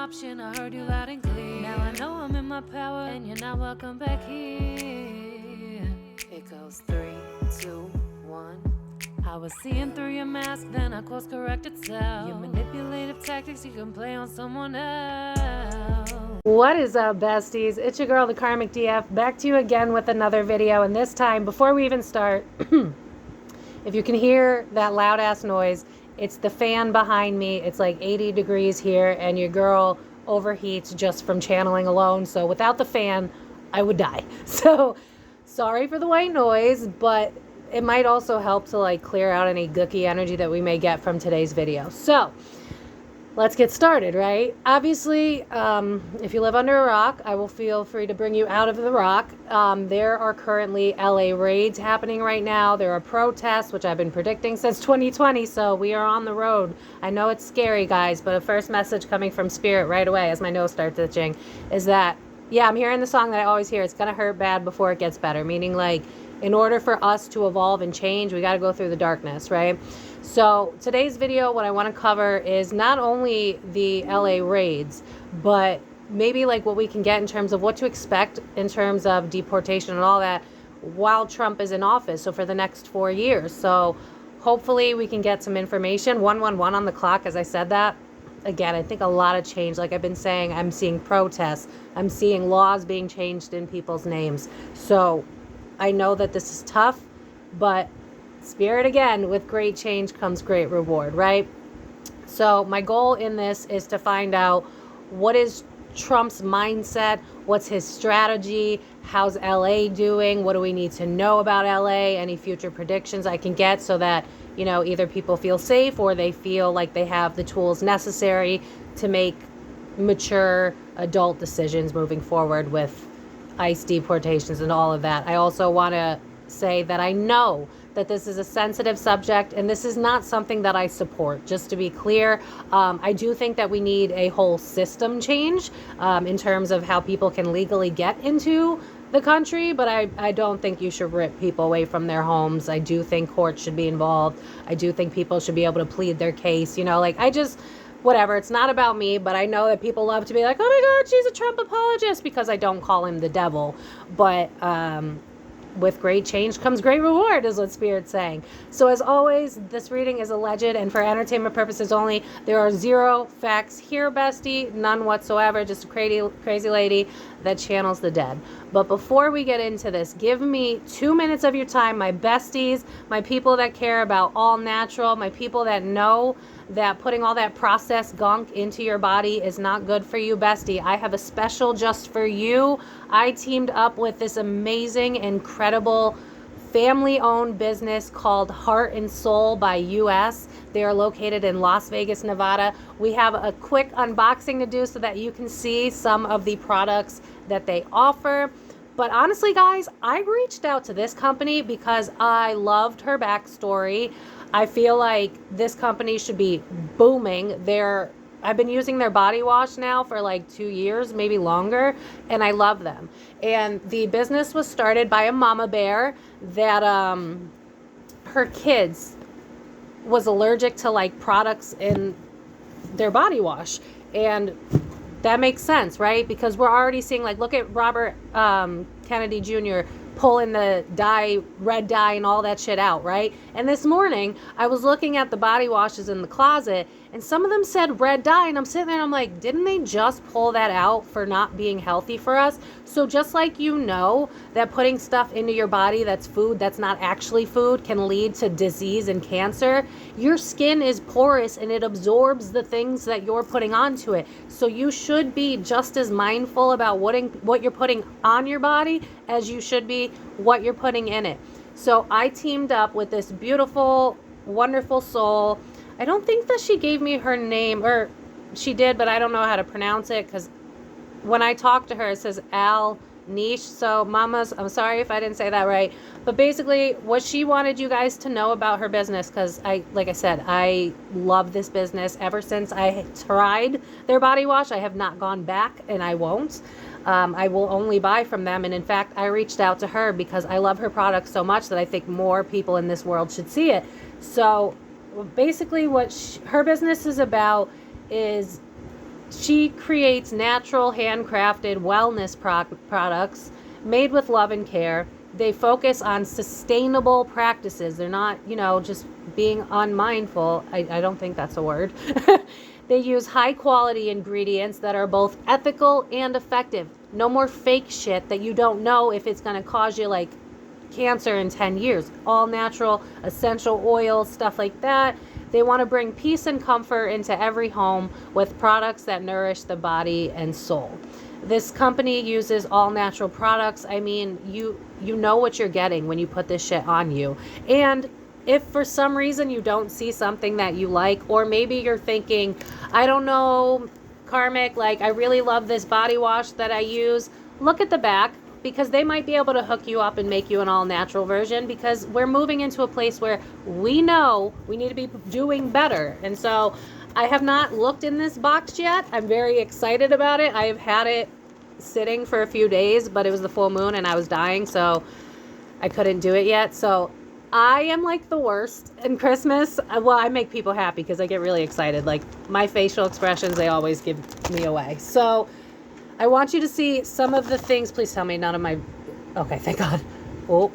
option. I heard you loud and clear. Now I know I'm in my power, and you're not welcome back here. It goes 3, 2, 1. I was seeing through your mask, then I course corrected self. Your manipulative tactics you can play on someone else. What is up, besties? It's your girl, the Karmic DF, back to you again with another video. And this time, before we even start, if you can hear that loud ass noise, it's the fan behind me. It's like 80 degrees here, and your girl overheats just from channeling alone. So without the fan, I would die. So sorry for the white noise, but it might also help to like clear out any gooky energy that we may get from today's video. So let's get started, right? Obviously, if you live under a rock, I will feel free to bring you out of the rock. There are currently LA raids happening right now. There are protests, which I've been predicting since 2020, so we are on the road. I know it's scary, guys, but a first message coming from Spirit right away as my nose starts itching is that, yeah, I'm hearing the song that I always hear, it's gonna hurt bad before it gets better, meaning like, in order for us to evolve and change, we got to go through the darkness, right? So today's video, what I want to cover is not only the LA raids, but maybe like what we can get in terms of what to expect in terms of deportation and all that while Trump is in office. So for the next 4 years. So hopefully we can get some information. 111 on the clock, as I said that. Again, I think a lot of change. Like I've been saying, I'm seeing protests. I'm seeing laws being changed in people's names. So I know that this is tough, but Spirit, again, with great change comes great reward, right? So my goal in this is to find out what is Trump's mindset, what's his strategy, how's LA doing, what do we need to know about LA, any future predictions I can get so that, you know, either people feel safe or they feel like they have the tools necessary to make mature adult decisions moving forward with ICE deportations and all of that. I also want to say that I know that this is a sensitive subject and this is not something that I support, just to be clear. I do think that we need a whole system change in terms of how people can legally get into the country, but I don't think you should rip people away from their homes. I do think courts should be involved. I do think people should be able to plead their case, you know, like whatever, it's not about me, but I know that people love to be like, oh my God, she's a Trump apologist, because I don't call him the devil. But with great change comes great reward, is what Spirit's saying. So as always, this reading is alleged and for entertainment purposes only. There are zero facts here, bestie, none whatsoever, just a crazy lady that channels the dead. But before we get into this, give me 2 minutes of your time, my besties, my people that care about all natural, my people that know that putting all that processed gunk into your body is not good for you, bestie. I have a special just for you. I teamed up with this amazing, incredible family-owned business called Heart and Soul by US. They are located in Las Vegas, Nevada. We have a quick unboxing to do so that you can see some of the products that they offer. But honestly, guys, I reached out to this company because I loved her backstory. I feel like this company should be booming. I've been using their body wash now for like 2 years, maybe longer, and I love them. And the business was started by a mama bear that her kids was allergic to like products in their body wash. And that makes sense, right? Because we're already seeing, like, look at Robert Kennedy Jr. pulling the red dye and all that shit out, right? And this morning, I was looking at the body washes in the closet, and some of them said red dye, and I'm sitting there and I'm like, didn't they just pull that out for not being healthy for us? So just like you know that putting stuff into your body that's food that's not actually food can lead to disease and cancer, your skin is porous and it absorbs the things that you're putting onto it. So you should be just as mindful about what you're putting on your body as you should be what you're putting in it. So I teamed up with this beautiful, wonderful soul. I don't think that she gave me her name, or she did, but I don't know how to pronounce it because when I talked to her, it says Al Niche. So mamas, I'm sorry if I didn't say that right. But basically what she wanted you guys to know about her business, because like I said, I love this business. Ever since I tried their body wash, I have not gone back, and I won't. I will only buy from them. And in fact, I reached out to her because I love her product so much that I think more people in this world should see it. So basically what her business is about is She creates natural, handcrafted wellness products made with love and care. They focus on sustainable practices. They're not, just being unmindful. I don't think that's a word. They use high quality ingredients that are both ethical and effective. No more fake shit that you don't know if it's going to cause you like cancer in 10 years. All natural, essential oils, stuff like that. They want to bring peace and comfort into every home with products that nourish the body and soul. This company uses all natural products. I mean, you know what you're getting when you put this shit on you. And if for some reason you don't see something that you like, or maybe you're thinking, I don't know, Karmic, like I really love this body wash that I use, look at the back, because they might be able to hook you up and make you an all natural version, because we're moving into a place where we know we need to be doing better. And so I have not looked in this box yet. I'm very excited about it. I have had it sitting for a few days, but it was the full moon and I was dying, so I couldn't do it yet. So I am like the worst in Christmas. Well, I make people happy because I get really excited. Like my facial expressions, they always give me away. So I want you to see some of the things. Please tell me none of my... Okay, thank God. Oh.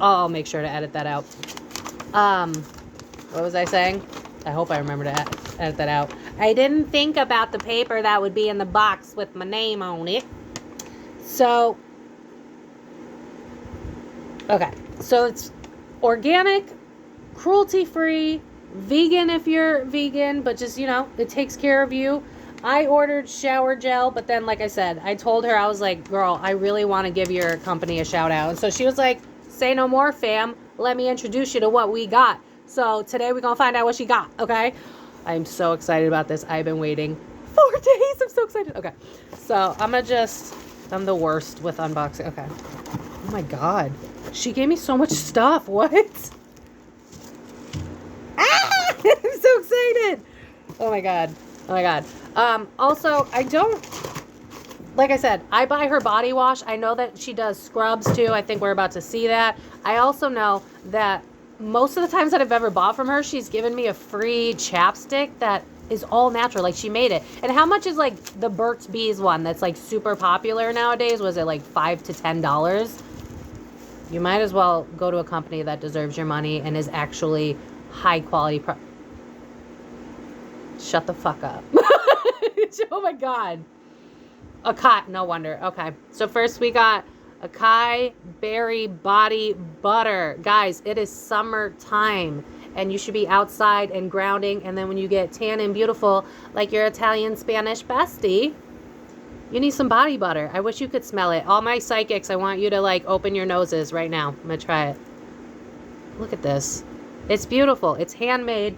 I'll make sure to edit that out. What was I saying? I hope I remember to edit that out. I didn't think about the paper that would be in the box with my name on it. So... Okay. So it's organic, cruelty-free, vegan if you're vegan, but just, it takes care of you. I ordered shower gel, but then, like I said, I told her, I was like, girl, I really want to give your company a shout out. And so she was like, say no more, fam. Let me introduce you to what we got. So today we're going to find out what she got, okay? I'm so excited about this. I've been waiting 4 days. I'm so excited. Okay. So I'm the worst with unboxing. Okay. Oh my God. She gave me so much stuff. What? Ah! I'm so excited. Oh my God. Also, like I said, I buy her body wash. I know that she does scrubs too. I think we're about to see that. I also know that most of the times that I've ever bought from her, she's given me a free chapstick that is all natural. Like she made it. And how much is like the Burt's Bees one that's like super popular nowadays? Was it like $5 to $10? You might as well go to a company that deserves your money and is actually high quality. Shut the fuck up. Oh my God. Acai, no wonder. Okay. So first we got acai berry body butter. Guys, it is summertime and you should be outside and grounding. And then when you get tan and beautiful, like your Italian Spanish bestie, you need some body butter. I wish you could smell it. All my psychics, I want you to like open your noses right now. I'm going to try it. Look at this. It's beautiful. It's handmade.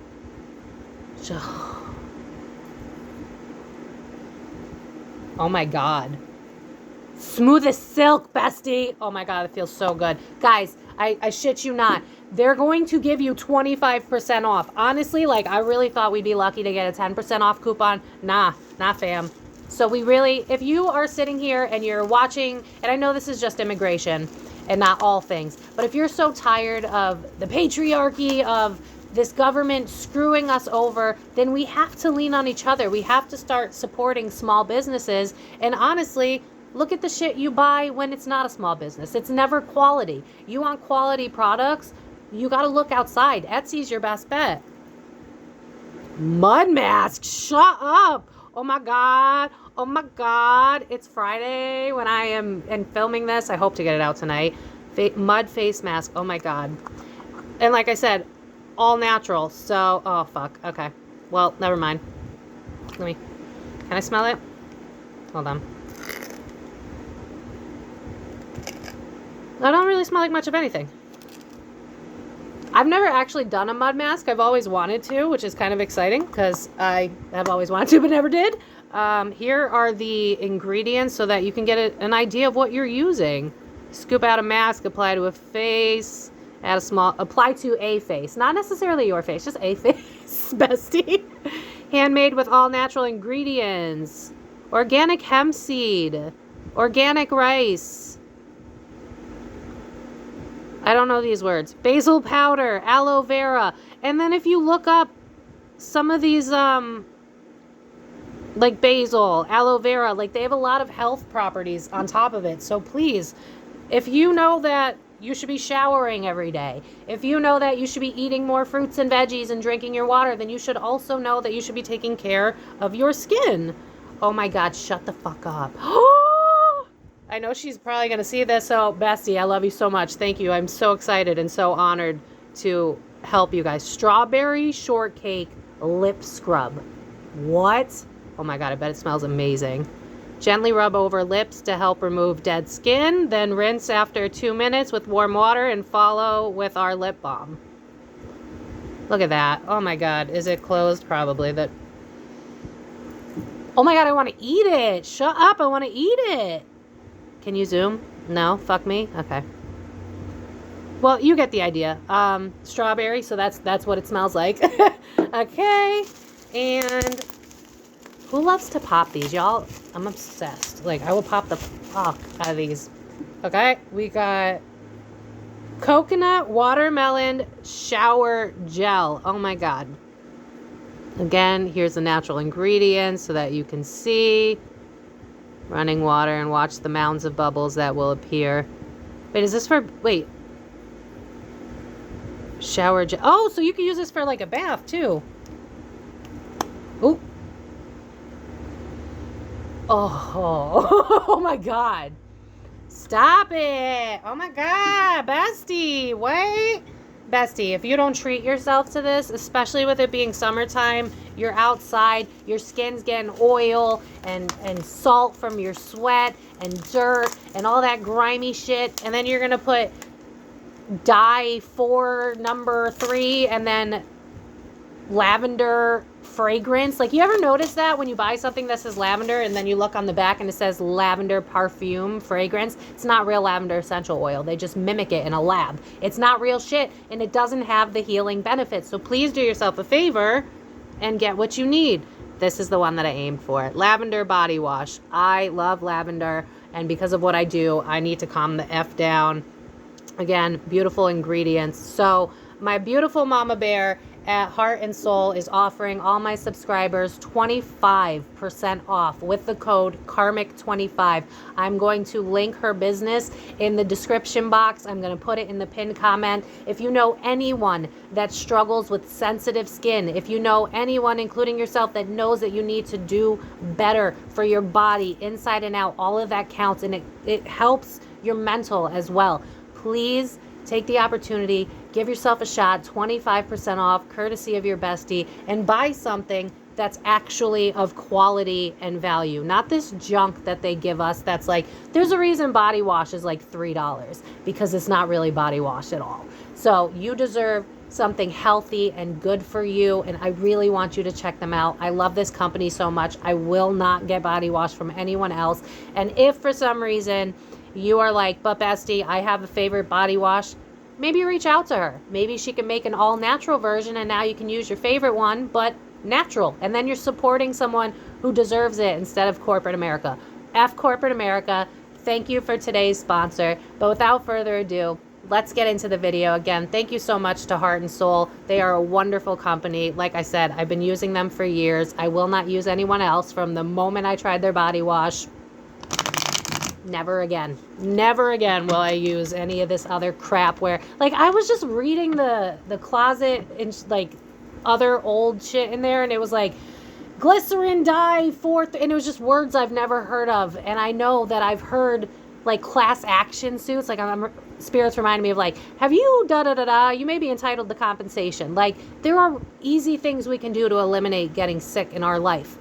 Oh my God. Smooth as silk, bestie. Oh my God, it feels so good. Guys, I shit you not. They're going to give you 25% off. Honestly, like I really thought we'd be lucky to get a 10% off coupon. Nah, fam. So we really, if you are sitting here and you're watching, and I know this is just immigration and not all things, but if you're so tired of the patriarchy, of this government screwing us over, then we have to lean on each other. We have to start supporting small businesses. And honestly, look at the shit you buy when it's not a small business. It's never quality. You want quality products, you got to look outside. Etsy's your best bet. Mud mask, shut up. Oh my God. It's Friday when I am filming this. I hope to get it out tonight. Mud face mask. Oh my God. And like I said, all natural. So, oh fuck. Okay. Well, never mind. Can I smell it? Hold on. I don't really smell like much of anything. I've never actually done a mud mask. I've always wanted to, which is kind of exciting because I have always wanted to but never did. Here are the ingredients so that you can get an idea of what you're using. Scoop out a mask, apply to a face, apply to a face. Not necessarily your face, just a face, bestie. Handmade with all natural ingredients. Organic hemp seed. Organic rice. I don't know these words. Basil powder, aloe vera. And then if you look up some of these like basil, aloe vera. Like, they have a lot of health properties on top of it. So please, if you know that you should be showering every day, if you know that you should be eating more fruits and veggies and drinking your water, then you should also know that you should be taking care of your skin. Oh my God, shut the fuck up. I know she's probably going to see this. So, bestie, I love you so much. Thank you. I'm so excited and so honored to help you guys. Strawberry shortcake lip scrub. What? Oh my God, I bet it smells amazing. Gently rub over lips to help remove dead skin. Then rinse after 2 minutes with warm water and follow with our lip balm. Look at that. Oh my God. Is it closed? Probably. That. Oh my God, I want to eat it. Shut up. I want to eat it. Can you zoom? No? Fuck me? Okay. Well, you get the idea. Strawberry, so that's what it smells like. Okay. And who loves to pop these, y'all? I'm obsessed. Like, I will pop the fuck out of these. Okay. We got coconut watermelon shower gel. Oh my God. Again, here's the natural ingredients so that you can see. Running water and watch the mounds of bubbles that will appear. Wait, is this for... Wait. Shower gel. Oh, so you can use this for like a bath too. Oh. Oh. Oh my God. Stop it. Oh my God. Bestie. Wait. Bestie, if you don't treat yourself to this, especially with it being summertime, you're outside, your skin's getting oil and salt from your sweat and dirt and all that grimy shit. And then you're going to put dye 4 number 3 and then lavender fragrance. Like, you ever notice that when you buy something that says lavender and then you look on the back and it says lavender perfume fragrance? It's not real lavender essential oil. They just mimic it in a lab. It's not real shit, and it doesn't have the healing benefits. So please do yourself a favor and get what you need. This is the one that I aimed for. Lavender body wash. I love lavender, and because of what I do, I need to calm the F down. Again, beautiful ingredients. So my beautiful mama bear at Heart and Soul is offering all my subscribers 25% off with the code Karmic25. I'm going to link her business in the description box. I'm going to put it in the pinned comment. If you know anyone that struggles with sensitive skin, if you know anyone, including yourself, that knows that you need to do better for your body inside and out, all of that counts, and it helps your mental as well. Please take the opportunity, give yourself a shot, 25% off, courtesy of your bestie, and buy something that's actually of quality and value. Not this junk that they give us that's like, there's a reason body wash is like $3, because it's not really body wash at all. So you deserve something healthy and good for you, and I really want you to check them out. I love this company so much. I will not get body wash from anyone else. And if for some reason you are like, but bestie, I have a favorite body wash, maybe reach out to her. Maybe she can make an all-natural version, and now you can use your favorite one, but natural. And then you're supporting someone who deserves it instead of corporate America. F corporate America. Thank you for today's sponsor. But without further ado, let's get into the video. Again, thank you so much to Heart and Soul. They are a wonderful company. Like I said, I've been using them for years. I will not use anyone else from the moment I tried their body wash. Never again. Never again will I use any of this other crap where, like, I was just reading the closet and like other old shit in there, and it was like glycerin dye fourth, and it was just words I've never heard of. And I know that I've heard like class action suits. Like, spirits reminded me of like, have you da-da-da-da, you may be entitled to compensation. Like, there are easy things we can do to eliminate getting sick in our life.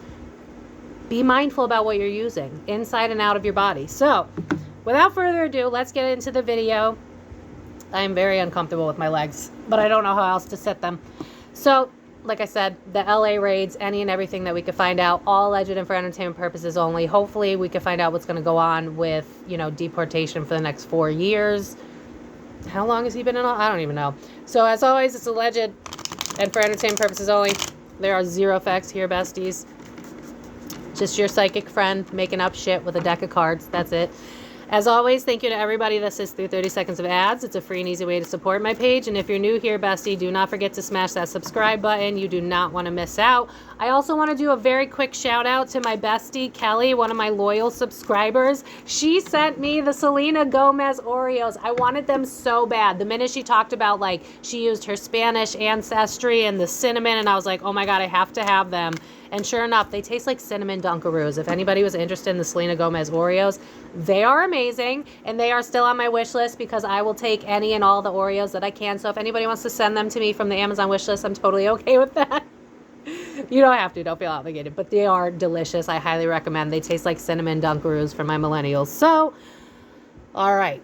Be mindful about what you're using inside and out of your body. So without further ado, let's get into the video. I'm very uncomfortable with my legs, but I don't know how else to sit them. So like I said, the LA raids, any and everything that we could find out, all alleged and for entertainment purposes only. Hopefully we can find out what's going to go on with, you know, deportation for the next 4 years. How long has he been in? I don't even know. So as always, it's alleged and for entertainment purposes only. There are zero facts here, besties. Just your psychic friend making up shit with a deck of cards. That's it. As always, thank you to everybody that sits through 30 seconds of ads. It's a free and easy way to support my page. And if you're new here, bestie, do not forget to smash that subscribe button. You do not want to miss out. I also want to do a very quick shout out to my bestie, Kelly, one of my loyal subscribers. She sent me the Selena Gomez Oreos. I wanted them so bad. The minute she talked about, like, she used her Spanish ancestry and the cinnamon, and I was like, oh my God, I have to have them. And sure enough, they taste like cinnamon Dunkaroos. If anybody was interested in the Selena Gomez Oreos, they are amazing, and they are still on my wish list because I will take any and all the Oreos that I can. So if anybody wants to send them to me from the Amazon wish list, I'm totally okay with that. You don't have to. Don't feel obligated. But they are delicious. I highly recommend. They taste like cinnamon Dunkaroos for my millennials. So, all right.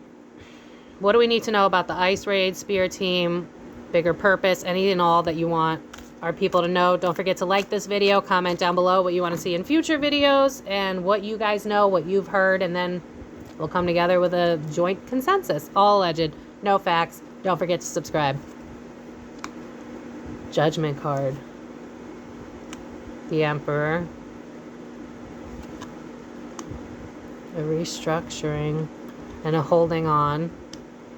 What do we need to know about the Ice Raid, Spear Team, Bigger Purpose, any and all that you want our people to know? Don't forget to like this video, comment down below what you want to see in future videos, and what you guys know, what you've heard, and then we'll come together with a joint consensus. All alleged, no facts. Don't forget to subscribe. Judgment card. The Emperor. A restructuring and a holding on.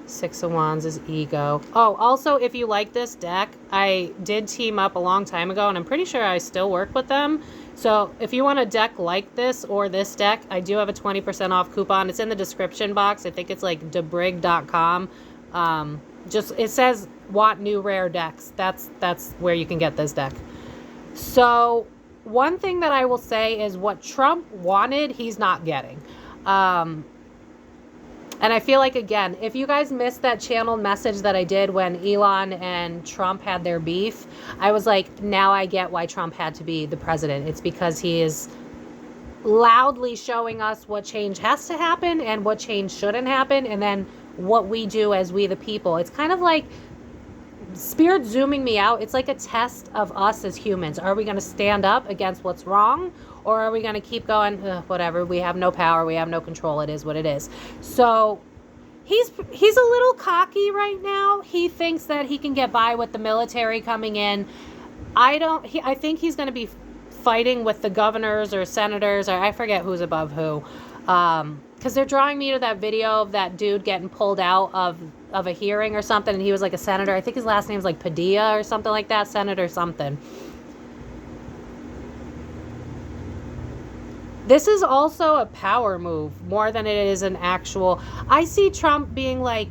Six of Wands is ego. Oh, also, if you like this deck, I did team up a long time ago, and I'm pretty sure I still work with them. So if you want a deck like this or this deck, I do have a 20% off coupon. It's in the description box. I think it's like debrig.com. It says want new rare decks. That's where you can get this deck. So one thing that I will say is what Trump wanted, he's not getting. And I feel like, again, if you guys missed that channeled message that I did when Elon and Trump had their beef, I was like, now I get why Trump had to be the president. It's because he is loudly showing us what change has to happen and what change shouldn't happen, and then what we do as we the people. It's kind of like Spirit zooming me out. It's like a test of us as humans. Are we going to stand up against what's wrong, or are we going to keep going, whatever, we have no power, we have no control, it is what it is. So he's a little cocky right now. He thinks that he can get by with the military coming in. I think he's going to be fighting with the governors or senators, or I forget who's above who, because they're drawing me to that video of that dude getting pulled out of a hearing or something, and he was like a senator. I think his last name's like Padilla or something like that, Senator something. This is also a power move more than it is an actual. I see Trump being like,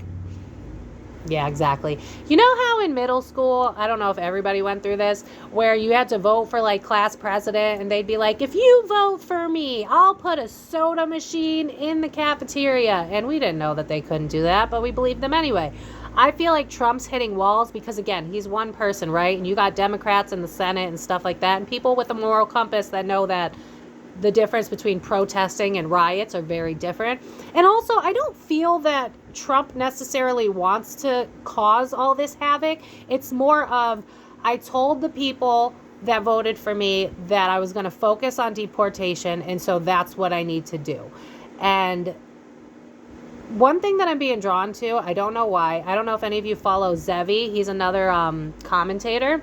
yeah, exactly. You know how in middle school, I don't know if everybody went through this, where you had to vote for like class president, and they'd be like, if you vote for me, I'll put a soda machine in the cafeteria. And we didn't know that they couldn't do that, but we believed them anyway. I feel like Trump's hitting walls because, again, he's one person, right? And you got Democrats in the Senate and stuff like that, and people with a moral compass that know that the difference between protesting and riots are very different. And also, I don't feel that Trump necessarily wants to cause all this havoc. It's more of, I told the people that voted for me that I was going to focus on deportation, and so that's what I need to do. And one thing that I'm being drawn to, I don't know why. I don't know if any of you follow Zevi. He's another commentator.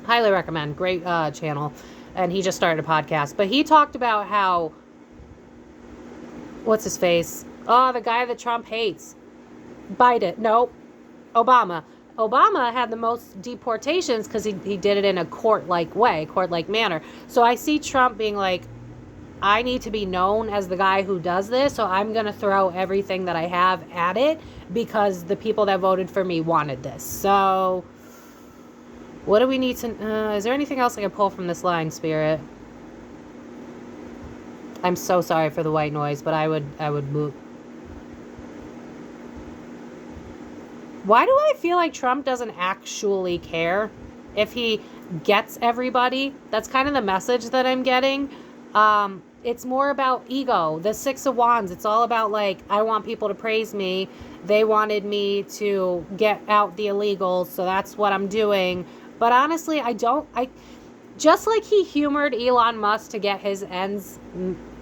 Highly recommend. Great channel. And he just started a podcast. But he talked about how, what's his face? Oh, the guy that Trump hates. Biden. No, Obama. Obama had the most deportations because he did it in a court-like way, court-like manner. So I see Trump being like, I need to be known as the guy who does this, so I'm going to throw everything that I have at it because the people that voted for me wanted this. So what do we need to... is there anything else I can pull from this line, Spirit? I'm so sorry for the white noise, but I would move. Why do I feel like Trump doesn't actually care if he gets everybody? That's kind of the message that I'm getting. It's more about ego. The Six of Wands, it's all about like, I want people to praise me. They wanted me to get out the illegals, so that's what I'm doing. But honestly, just like he humored Elon Musk to get his ends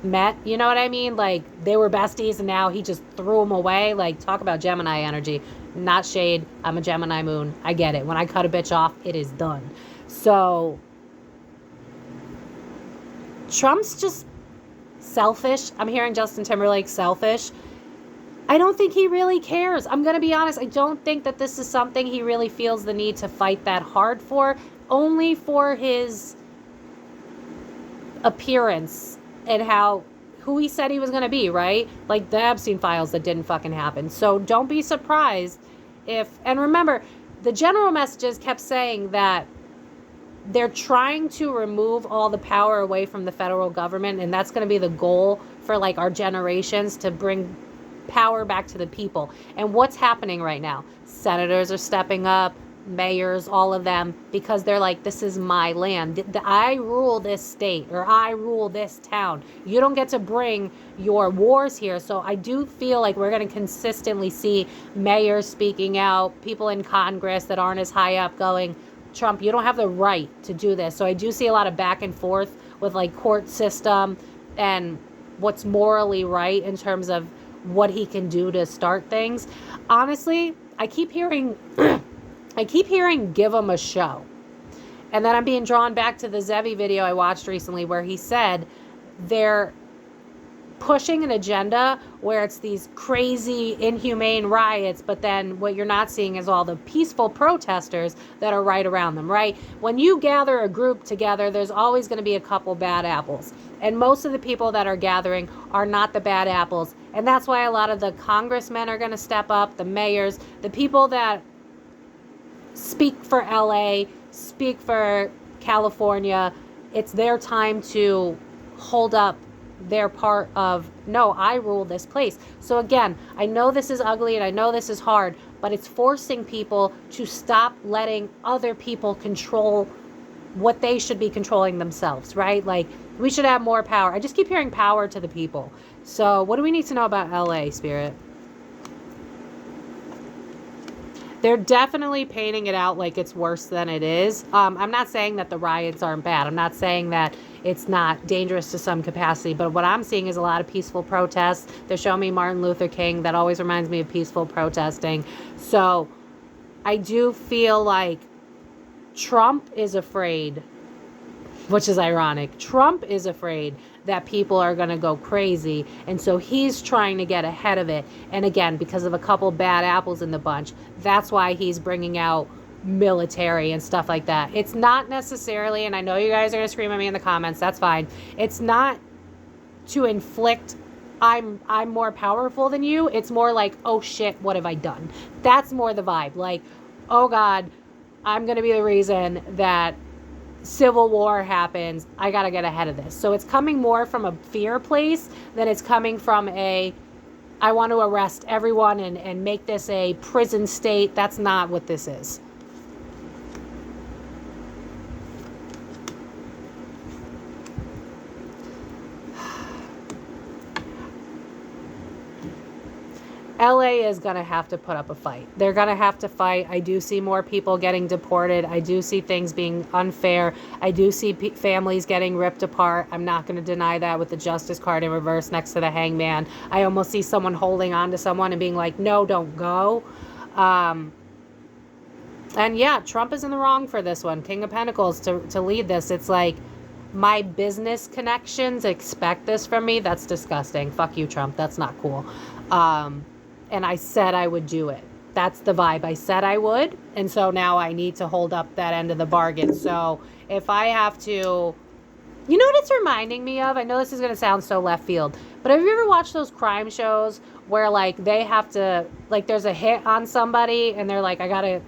met, you know what I mean? Like, they were besties and now he just threw them away. Like, talk about Gemini energy. Not shade. I'm a Gemini moon. I get it. When I cut a bitch off, it is done. So Trump's just selfish. I'm hearing Justin Timberlake selfish. I don't think he really cares. I'm going to be honest. I don't think that this is something he really feels the need to fight that hard for, only for his appearance and who he said he was going to be, right? Like the Epstein files that didn't fucking happen. So don't be surprised and remember, the general messages kept saying that they're trying to remove all the power away from the federal government, and that's going to be the goal for like our generations, to bring power back to the people. And what's happening right now? Senators are stepping up, mayors, all of them, because they're like, this is my land. I rule this state, or I rule this town. You don't get to bring your wars here. So I do feel like we're going to consistently see mayors speaking out, people in Congress that aren't as high up going, Trump, you don't have the right to do this. So I do see a lot of back and forth with like court system and what's morally right in terms of what he can do to start things. Honestly, I keep hearing give him a show. And then I'm being drawn back to the Zevi video I watched recently where he said they're pushing an agenda where it's these crazy, inhumane riots, but then what you're not seeing is all the peaceful protesters that are right around them, right? When you gather a group together, there's always going to be a couple bad apples. And most of the people that are gathering are not the bad apples. And that's why a lot of the congressmen are going to step up, the mayors, the people that speak for LA, speak for California. It's their time to hold up their part of, no, I rule this place. So again, I know this is ugly and I know this is hard, but it's forcing people to stop letting other people control what they should be controlling themselves, right? Like, we should have more power. I just keep hearing power to the people. So what do we need to know about LA, Spirit? They're definitely painting it out like it's worse than it is. I'm not saying that the riots aren't bad. I'm not saying that it's not dangerous to some capacity. But what I'm seeing is a lot of peaceful protests. They're showing me Martin Luther King. That always reminds me of peaceful protesting. So I do feel like Trump is afraid, which is ironic. Trump is afraid that people are going to go crazy. And so he's trying to get ahead of it. And again, because of a couple bad apples in the bunch, that's why he's bringing out military and stuff like that. It's not necessarily, and I know you guys are going to scream at me in the comments, that's fine. It's not to inflict, I'm more powerful than you. It's more like, oh shit, what have I done? That's more the vibe. Like, oh God, I'm going to be the reason that civil war happens. I got to get ahead of this. So it's coming more from a fear place than it's coming from I want to arrest everyone and make this a prison state. That's not what this is. LA is going to have to put up a fight. They're going to have to fight. I do see more people getting deported. I do see things being unfair. I do see families getting ripped apart. I'm not going to deny that with the justice card in reverse next to the hangman. I almost see someone holding on to someone and being like, no, don't go. And yeah, Trump is in the wrong for this one. King of Pentacles to lead this. It's like, my business connections expect this from me. That's disgusting. Fuck you, Trump. That's not cool. And I said I would do it. That's the vibe. I said I would. And so now I need to hold up that end of the bargain. So if I have to, you know what it's reminding me of? I know this is going to sound so left field, but have you ever watched those crime shows where like they have to, like there's a hit on somebody and they're like, I got to,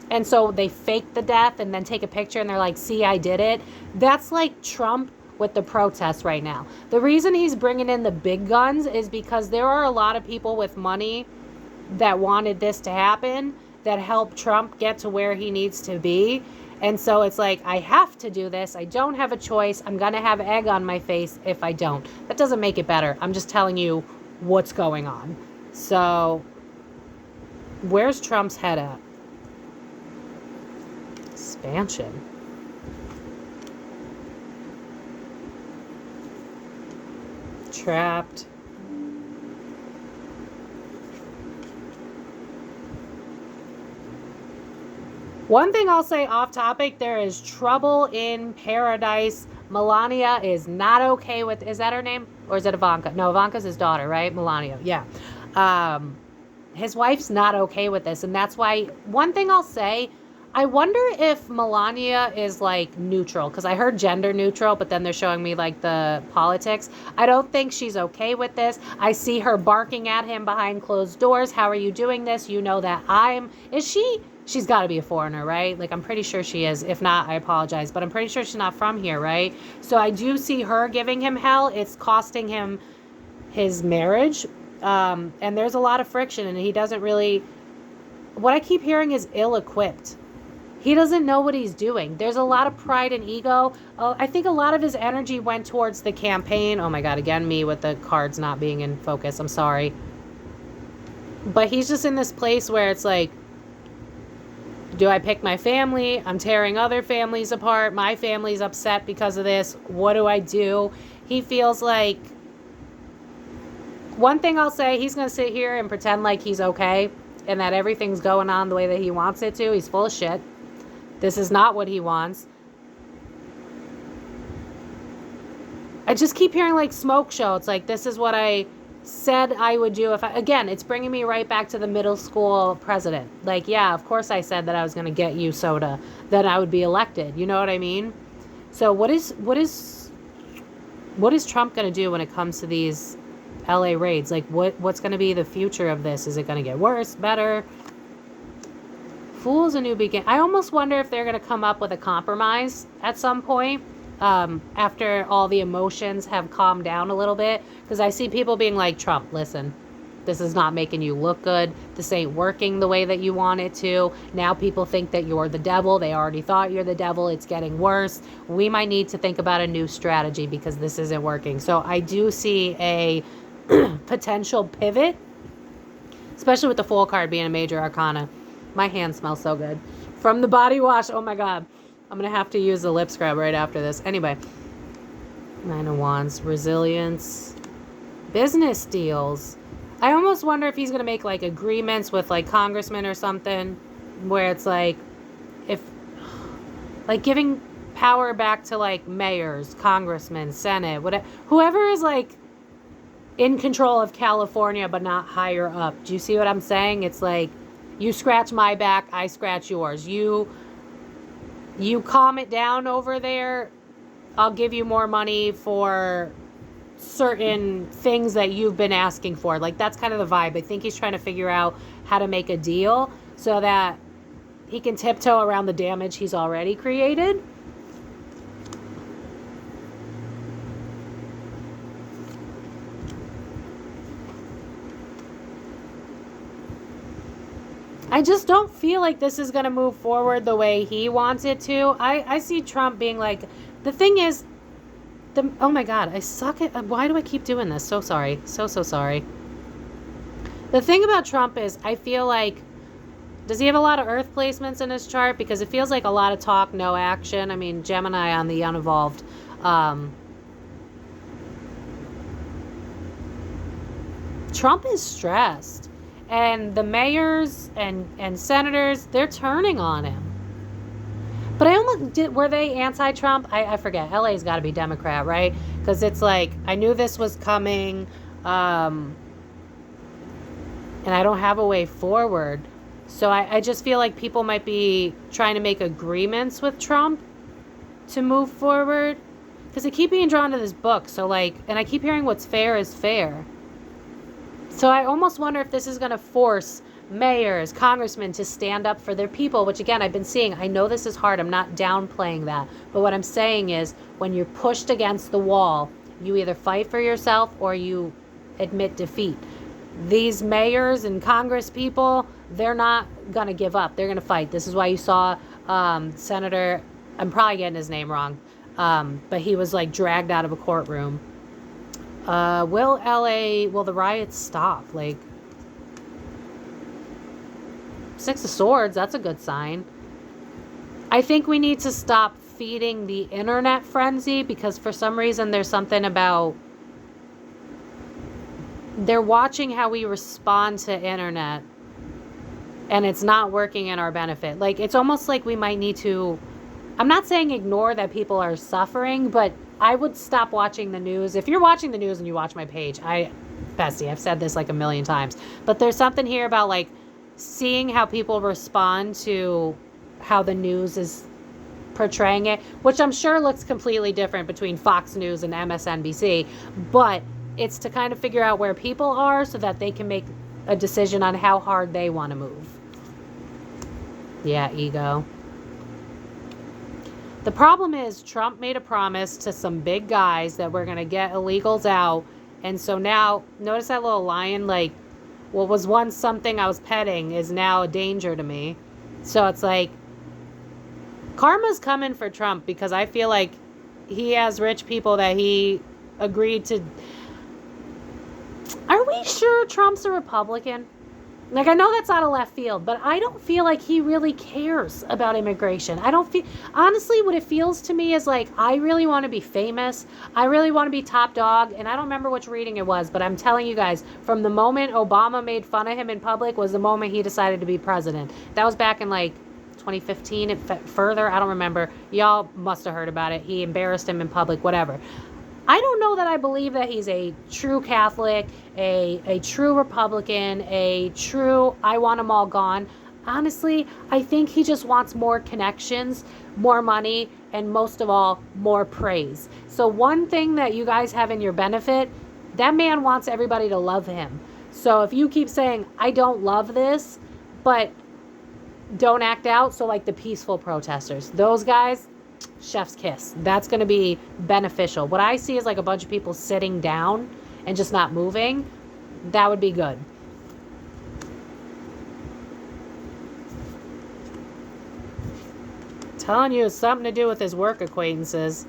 and so they fake the death and then take a picture and they're like, see, I did it. That's like Trump with the protests right now. The reason he's bringing in the big guns is because there are a lot of people with money that wanted this to happen, that helped Trump get to where he needs to be. And so it's like, I have to do this. I don't have a choice. I'm going to have egg on my face if I don't. That doesn't make it better. I'm just telling you what's going on. So where's Trump's head at? Expansion. Trapped. One thing I'll say off topic, there is trouble in paradise. Melania is not okay with, is that her name? Or is it Ivanka? No, Ivanka's his daughter, right? Melania, yeah. His wife's not okay with this, and that's why, one thing I'll say, I wonder if Melania is like neutral, because I heard gender neutral, but then they're showing me like the politics. I don't think she's okay with this. I see her barking at him behind closed doors. How are you doing this? You know that she's got to be a foreigner, right? Like, I'm pretty sure she is. If not, I apologize, but I'm pretty sure she's not from here, right? So I do see her giving him hell. It's costing him his marriage. And there's a lot of friction, and he doesn't really, what I keep hearing is ill-equipped. He doesn't know what he's doing. There's a lot of pride and ego. I think a lot of his energy went towards the campaign. Oh my God, again, me with the cards not being in focus. I'm sorry. But he's just in this place where it's like, do I pick my family? I'm tearing other families apart. My family's upset because of this. What do I do? He feels like, one thing I'll say, he's going to sit here and pretend like he's okay and that everything's going on the way that he wants it to. He's full of shit. This is not what he wants. I just keep hearing like smoke show. It's like, this is what I said I would do if I, again, it's bringing me right back to the middle school president. Like, yeah, of course I said that I was going to get you soda, that I would be elected. You know what I mean? So what is Trump going to do when it comes to these LA raids? Like, what's going to be the future of this? Is it going to get worse, better? Fool's a new beginning. I almost wonder if they're going to come up with a compromise at some point, after all the emotions have calmed down a little bit. Because I see people being like, Trump, listen, this is not making you look good. This ain't working the way that you want it to. Now people think that you're the devil. They already thought you're the devil. It's getting worse. We might need to think about a new strategy because this isn't working. So I do see a potential pivot, especially with the Fool card being a major arcana. My hand smells so good from the body wash. Oh my God, I'm gonna have to use the lip scrub right after this. Anyway, Nine of Wands, resilience, business deals. I almost wonder if he's gonna make like agreements with like congressmen or something, where it's like, if like giving power back to like mayors, congressmen, senate, whatever, whoever is like in control of California but not higher up. Do you see what I'm saying? It's like, you scratch my back, I scratch yours. You calm it down over there, I'll give you more money for certain things that you've been asking for. Like, that's kind of the vibe. I think he's trying to figure out how to make a deal so that he can tiptoe around the damage he's already created. I just don't feel like this is going to move forward the way he wants it to. I see Trump being like, the thing is, oh my God, I suck at, why do I keep doing this? So sorry. So sorry. The thing about Trump is, I feel like, does he have a lot of earth placements in his chart? Because it feels like a lot of talk, no action. I mean, Gemini on the unevolved. Trump is stressed. And the mayors and senators, they're turning on him. But I almost did, were they anti-Trump? I forget. LA's got to be Democrat, right? Because it's like, I knew this was coming, and I don't have a way forward. So I just feel like people might be trying to make agreements with Trump to move forward. Because I keep being drawn to this book. So like, and I keep hearing what's fair is fair. So I almost wonder if this is going to force mayors, congressmen to stand up for their people, which again, I've been seeing. I know this is hard. I'm not downplaying that. But what I'm saying is, when you're pushed against the wall, you either fight for yourself or you admit defeat. These mayors and congress people, they're not going to give up. They're going to fight. This is why you saw Senator, I'm probably getting his name wrong, but he was like dragged out of a courtroom. Will the riots stop? Like, Six of Swords, that's a good sign. I think we need to stop feeding the internet frenzy, because for some reason there's something about, they're watching how we respond to internet and it's not working in our benefit. Like, it's almost like we might need to, I'm not saying ignore that people are suffering, but I would stop watching the news. If you're watching the news and you watch my page, I Bessie, I've said this like a million times. But there's something here about like seeing how people respond to how the news is portraying it, which I'm sure looks completely different between Fox News and MSNBC. But it's to kind of figure out where people are so that they can make a decision on how hard they want to move. Yeah, ego. The problem is Trump made a promise to some big guys that we're going to get illegals out. And so now, notice that little lion, like, what was once something I was petting is now a danger to me. So it's like, karma's coming for Trump because I feel like he has rich people that he agreed to. Are we sure Trump's a Republican? Like, I know that's out of left field, but I don't feel like he really cares about immigration. I don't feel, honestly, what it feels to me is like, I really want to be famous. I really want to be top dog. And I don't remember which reading it was, but I'm telling you guys, from the moment Obama made fun of him in public was the moment he decided to be president. That was back in like 2015, further, I don't remember. Y'all must have heard about it. He embarrassed him in public, whatever. I don't know that I believe that he's a true Catholic, a true Republican, a true I want them all gone. Honestly, I think he just wants more connections, more money, and most of all, more praise. So one thing that you guys have in your benefit, that man wants everybody to love him. So if you keep saying, I don't love this, but don't act out, so like the peaceful protesters, those guys, chef's kiss. That's going to be beneficial. What I see is like a bunch of people sitting down and just not moving. That would be good. Telling you, it's something to do with his work acquaintances.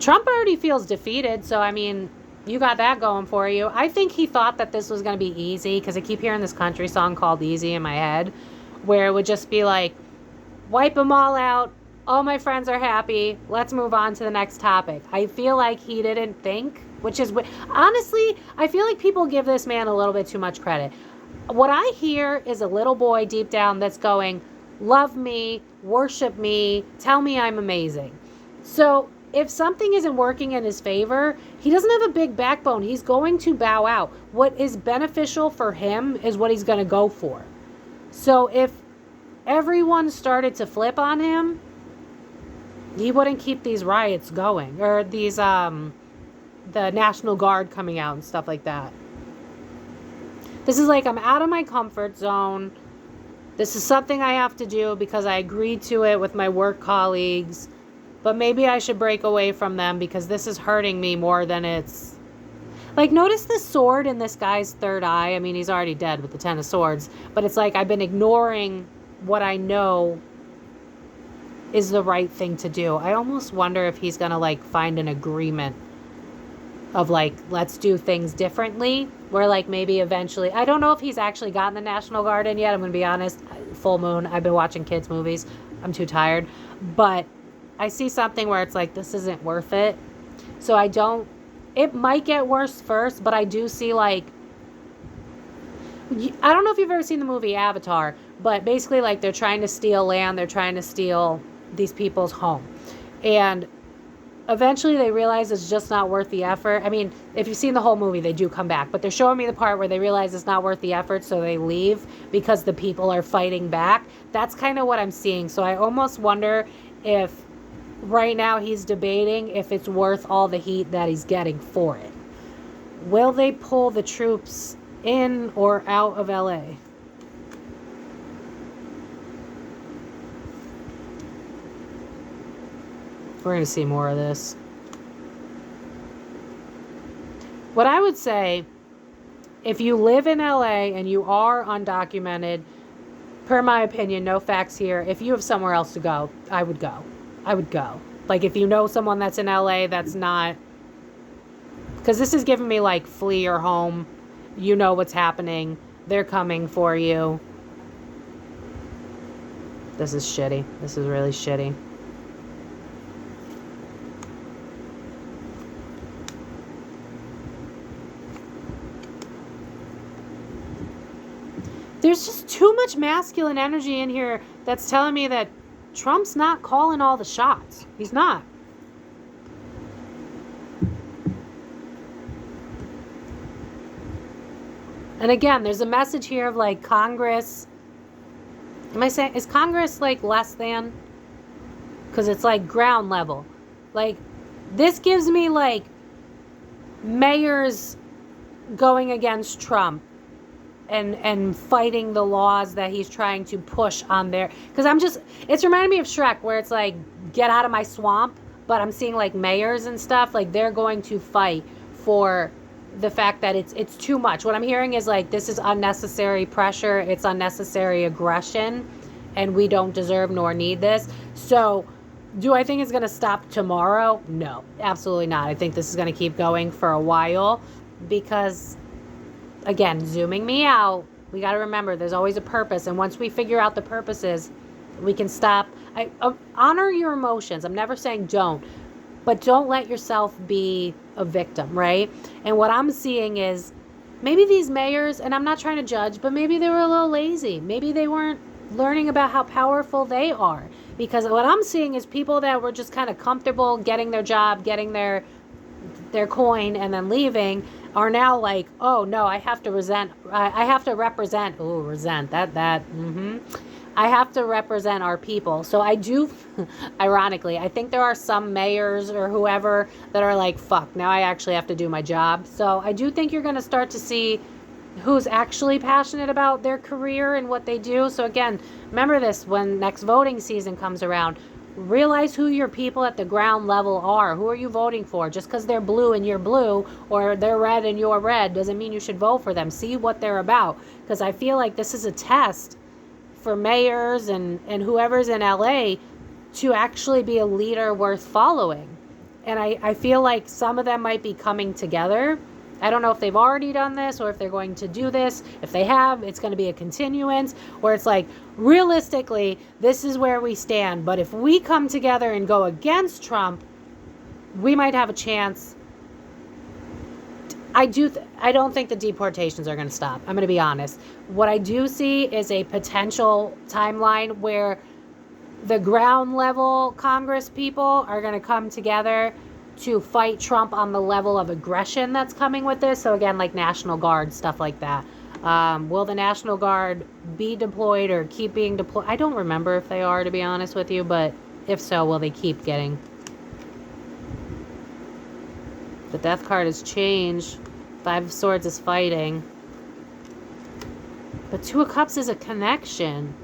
Trump already feels defeated, so I mean, you got that going for you. I think he thought that this was going to be easy because I keep hearing this country song called Easy in my head, where it would just be like, wipe them all out, all my friends are happy, let's move on to the next topic. I feel like he didn't think, which is, honestly, I feel like people give this man a little bit too much credit. What I hear is a little boy deep down that's going, love me, worship me, tell me I'm amazing. So if something isn't working in his favor, he doesn't have a big backbone. He's going to bow out. What is beneficial for him is what he's going to go for. So if everyone started to flip on him, he wouldn't keep these riots going, or these the National Guard coming out and stuff like that. This is like, I'm out of my comfort zone. This is something I have to do because I agreed to it with my work colleagues, but maybe I should break away from them because this is hurting me more than it's. Like, notice the sword in this guy's third eye. I mean, he's already dead with the 10 of swords. But it's like I've been ignoring what I know is the right thing to do. I almost wonder if he's going to, like, find an agreement of, like, let's do things differently. Where, like, maybe eventually. I don't know if he's actually gotten the National Guard in yet. I'm going to be honest. Full moon. I've been watching kids' movies. I'm too tired. But I see something where it's like, this isn't worth it. So I don't. It might get worse first, but I do see, like, I don't know if you've ever seen the movie Avatar, but basically, like, they're trying to steal land. They're trying to steal these people's home. And eventually they realize it's just not worth the effort. I mean, if you've seen the whole movie, they do come back. But they're showing me the part where they realize it's not worth the effort, so they leave because the people are fighting back. That's kind of what I'm seeing. So I almost wonder if right now he's debating if it's worth all the heat that he's getting for it. Will they pull the troops in or out of LA? We're going to see more of this. What I would say, if you live in LA and you are undocumented, per my opinion, no facts here, if you have somewhere else to go, I would go. I would go. Like, if you know someone that's in LA that's not, because this is giving me like flee your home. You know what's happening. They're coming for you. This is shitty. This is really shitty. There's just too much masculine energy in here that's telling me that Trump's not calling all the shots. He's not. And again, there's a message here of like Congress. Am I saying, is Congress like less than? Because it's like ground level. Like, this gives me like mayors going against Trump and fighting the laws that he's trying to push on there. Because it's reminding me of Shrek, where it's like, get out of my swamp. But I'm seeing like mayors and stuff, like they're going to fight for the fact that it's too much. What I'm hearing is like, this is unnecessary pressure, it's unnecessary aggression, and we don't deserve nor need this. So do I think it's going to stop tomorrow? No, absolutely not. I think this is going to keep going for a while because, again, zooming me out, we got to remember there's always a purpose. And once we figure out the purposes, we can stop. Honor your emotions. I'm never saying don't, but don't let yourself be a victim, right? And what I'm seeing is maybe these mayors, and I'm not trying to judge, but maybe they were a little lazy. Maybe they weren't learning about how powerful they are. Because what I'm seeing is people that were just kind of comfortable getting their job, getting their coin, and then leaving, are now like, oh no, I have to represent. I have to represent our people. So I do, ironically, I think there are some mayors or whoever that are like, fuck, now I actually have to do my job. So I do think you're going to start to see who's actually passionate about their career and what they do. So again, remember this when next voting season comes around. Realize who your people at the ground level are. Who are you voting for? Just because they're blue and you're blue, or they're red and you're red, doesn't mean you should vote for them. See what they're about. Because I feel like this is a test for mayors and whoever's in LA to actually be a leader worth following. And I feel like some of them might be coming together. I don't know if they've already done this or if they're going to do this. If they have, it's going to be a continuance where it's like, realistically, this is where we stand. But if we come together and go against Trump, we might have a chance. I don't think the deportations are going to stop. I'm going to be honest. What I do see is a potential timeline where the ground level Congress people are going to come together to fight Trump on the level of aggression that's coming with this. So again, like National Guard, stuff like that. Will the National Guard be deployed or keep being deployed? I don't remember if they are, to be honest with you, but if so, will they keep getting? The death card has changed. Five of Swords is fighting. But Two of Cups is a connection.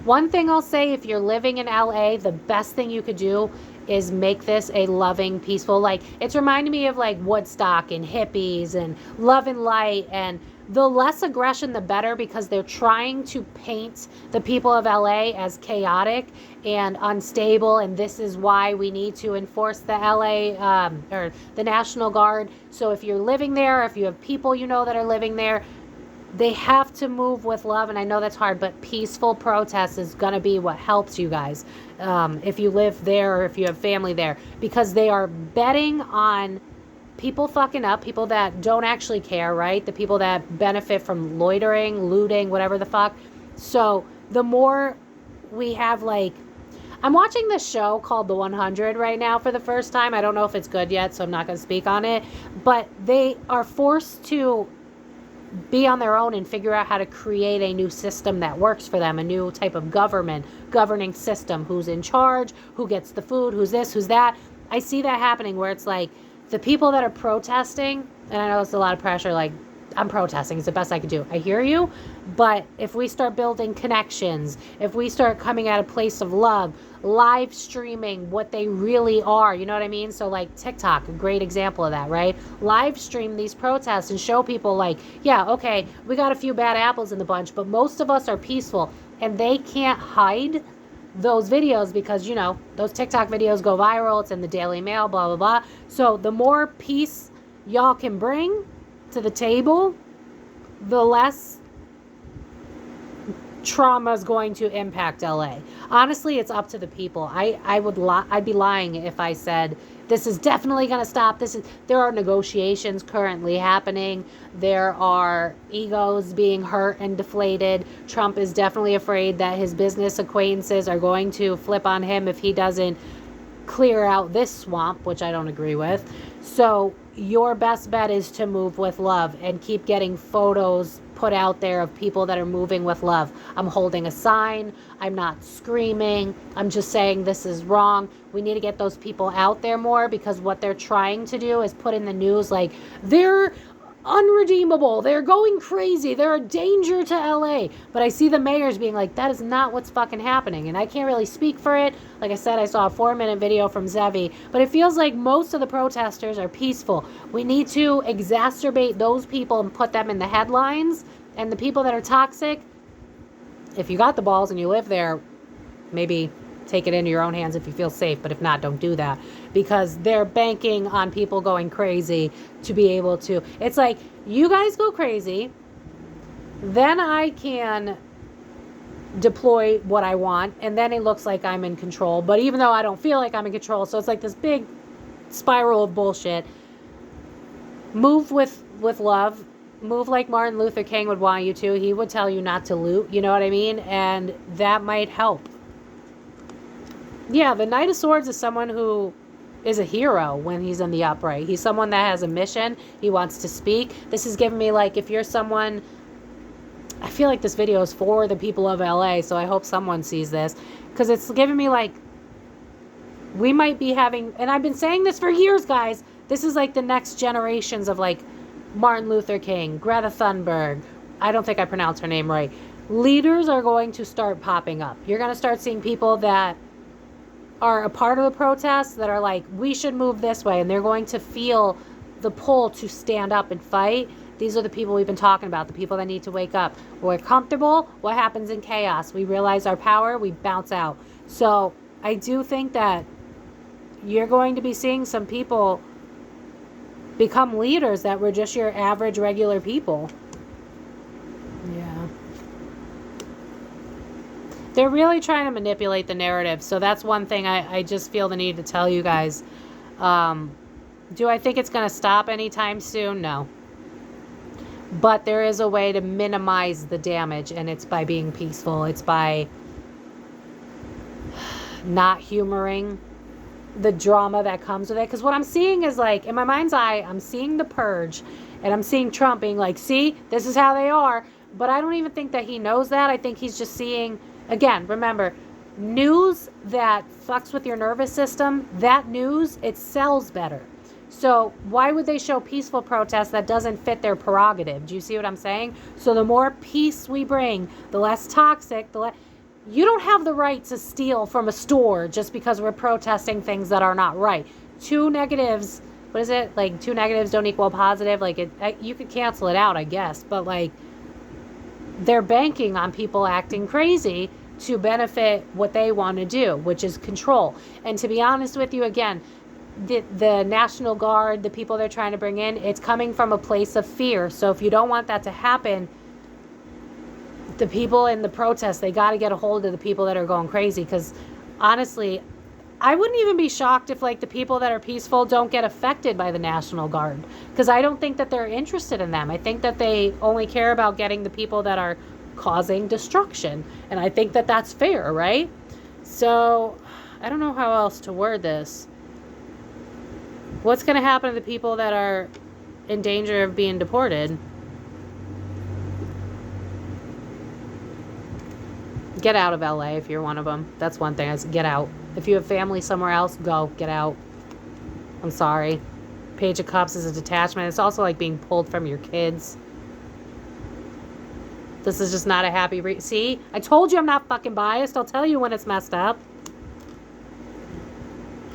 One thing I'll say, if you're living in LA, the best thing you could do is make this a loving, peaceful, like, it's reminding me of like Woodstock and hippies and love and light, and the less aggression the better, because they're trying to paint the people of LA as chaotic and unstable, and this is why we need to enforce the LA or the National Guard. So if you're living there, if you have people you know that are living there, they have to move with love. And I know that's hard, but peaceful protest is going to be what helps you guys if you live there or if you have family there, because they are betting on people fucking up, people that don't actually care, right? The people that benefit from loitering, looting, whatever the fuck. So the more we have, like, I'm watching this show called The 100 right now for the first time. I don't know if it's good yet, so I'm not going to speak on it, but they are forced to be on their own and figure out how to create a new system that works for them, a new type of governing system. Who's in charge, who gets the food, who's this, who's that. I see that happening where it's like the people that are protesting, and I know it's a lot of pressure, like, I'm protesting, it's the best I could do. I hear you, but if we start building connections, if we start coming at a place of love, live streaming what they really are, you know what I mean? So like TikTok, a great example of that, right? Live stream these protests and show people like, yeah, okay, we got a few bad apples in the bunch, but most of us are peaceful, and they can't hide those videos because, you know, those TikTok videos go viral, it's in the Daily Mail, blah, blah, blah. So the more peace y'all can bring to the table, the less trauma is going to impact LA. Honestly, it's up to the people. I'd be lying if I said this is definitely going to stop. There are negotiations currently happening. There are egos being hurt and deflated. Trump is definitely afraid that his business acquaintances are going to flip on him if he doesn't clear out this swamp, which I don't agree with. So your best bet is to move with love and keep getting photos put out there of people that are moving with love. I'm holding a sign. I'm not screaming. I'm just saying this is wrong. We need to get those people out there more, because what they're trying to do is put in the news like they're unredeemable, they're going crazy, they're a danger to LA. But I see the mayors being like, that is not what's fucking happening. And I can't really speak for it. Like I said, I saw a 4-minute video from Zevi, but it feels like most of the protesters are peaceful. We need to exacerbate those people and put them in the headlines. And the people that are toxic, if you got the balls and you live there, maybe take it into your own hands if you feel safe. But if not, don't do that, because they're banking on people going crazy to be able to. It's like, you guys go crazy, then I can deploy what I want, and then it looks like I'm in control. But even though I don't feel like I'm in control, so it's like this big spiral of bullshit. Move with love. Move like Martin Luther King would want you to. He would tell you not to loot, you know what I mean? And that might help. Yeah, the Knight of Swords is someone who is a hero when he's in the upright. He's someone that has a mission. He wants to speak. This is giving me, like, if you're someone... I feel like this video is for the people of LA, so I hope someone sees this. Because it's giving me, like, we might be having... And I've been saying this for years, guys. This is, like, the next generations of, like, Martin Luther King, Greta Thunberg. I don't think I pronounced her name right. Leaders are going to start popping up. You're going to start seeing people that are a part of the protests that are like, we should move this way, and they're going to feel the pull to stand up and fight. These are the people we've been talking about, the people that need to wake up. We're comfortable. What happens in chaos? We realize our power, we bounce out. So I do think that you're going to be seeing some people become leaders that were just your average regular people. Yeah. They're really trying to manipulate the narrative. So that's one thing I just feel the need to tell you guys. Do I think it's going to stop anytime soon? No. But there is a way to minimize the damage, and it's by being peaceful. It's by not humoring the drama that comes with it. Because what I'm seeing is, like, in my mind's eye, I'm seeing the purge, and I'm seeing Trump being like, see, this is how they are. But I don't even think that he knows that. I think he's just seeing... Again, remember, news that fucks with your nervous system, that news, it sells better. So why would they show peaceful protests that doesn't fit their prerogative? Do you see what I'm saying? So the more peace we bring, the less toxic, the less... You don't have the right to steal from a store just because we're protesting things that are not right. 2 negatives, what is it? Like, 2 negatives don't equal positive. Like, you could cancel it out, I guess. But, like, they're banking on people acting crazy to benefit what they want to do, which is control. And to be honest with you, again, the National Guard, the people they're trying to bring in, it's coming from a place of fear. So if you don't want that to happen, the people in the protests, they got to get a hold of the people that are going crazy. Because honestly, I wouldn't even be shocked if, like, the people that are peaceful don't get affected by the National Guard, because I don't think that they're interested in them. I think that they only care about getting the people that are causing destruction, and I think that that's fair, right? So I don't know how else to word this. What's going to happen to the people that are in danger of being deported? Get out of LA if you're one of them. That's one thing. Is get out. If you have family somewhere else, go. Get out. I'm sorry. Page of Cups is a detachment. It's also like being pulled from your kids. This is just not a happy... See? I told you I'm not fucking biased. I'll tell you when it's messed up.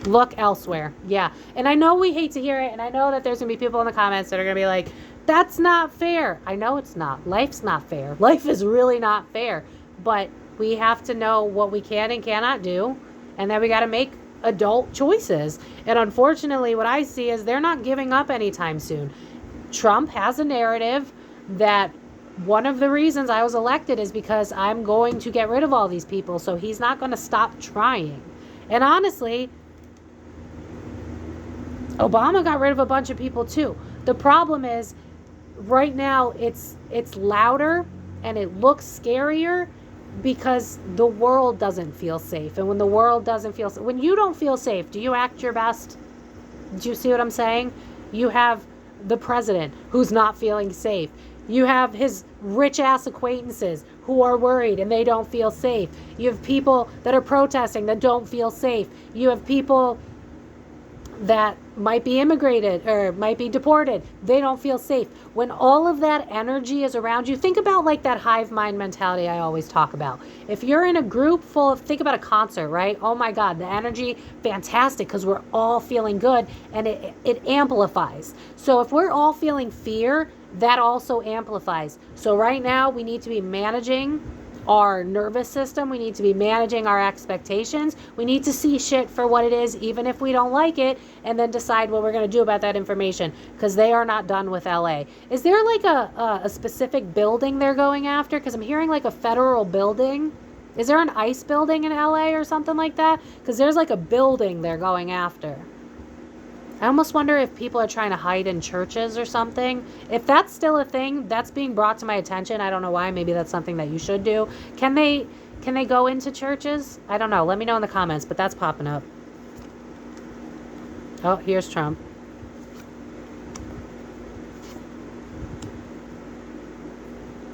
Look elsewhere. Yeah. And I know we hate to hear it, and I know that there's going to be people in the comments that are going to be like, that's not fair. I know it's not. Life's not fair. Life is really not fair. But we have to know what we can and cannot do, and then we got to make adult choices. And unfortunately, what I see is they're not giving up anytime soon. Trump has a narrative that one of the reasons I was elected is because I'm going to get rid of all these people. So he's not going to stop trying. And honestly, Obama got rid of a bunch of people too. The problem is right now it's louder and it looks scarier because the world doesn't feel safe. And when the world doesn't feel safe, when you don't feel safe, do you act your best? Do you see what I'm saying? You have the president who's not feeling safe. You have his rich ass acquaintances who are worried and they don't feel safe. You have people that are protesting that don't feel safe. You have people that might be immigrated or might be deported. They don't feel safe. When all of that energy is around you, think about like that hive mind mentality I always talk about. If you're in a group full of, think about a concert, right? Oh my God, the energy, fantastic, because we're all feeling good and it amplifies. So if we're all feeling fear, that also amplifies. So right now we need to be managing our nervous system. We need to be managing our expectations. We need to see shit for what it is, even if we don't like it, and then decide what we're going to do about that information, because they are not done with LA. Is there like a specific building they're going after? Because I'm hearing like a federal building. Is there an ICE building in LA or something like that? Because there's like a building they're going after. I almost wonder if people are trying to hide in churches or something. If that's still a thing, that's being brought to my attention. I don't know why. Maybe that's something that you should do. Can they go into churches? I don't know. Let me know in the comments, but that's popping up. Oh, here's Trump.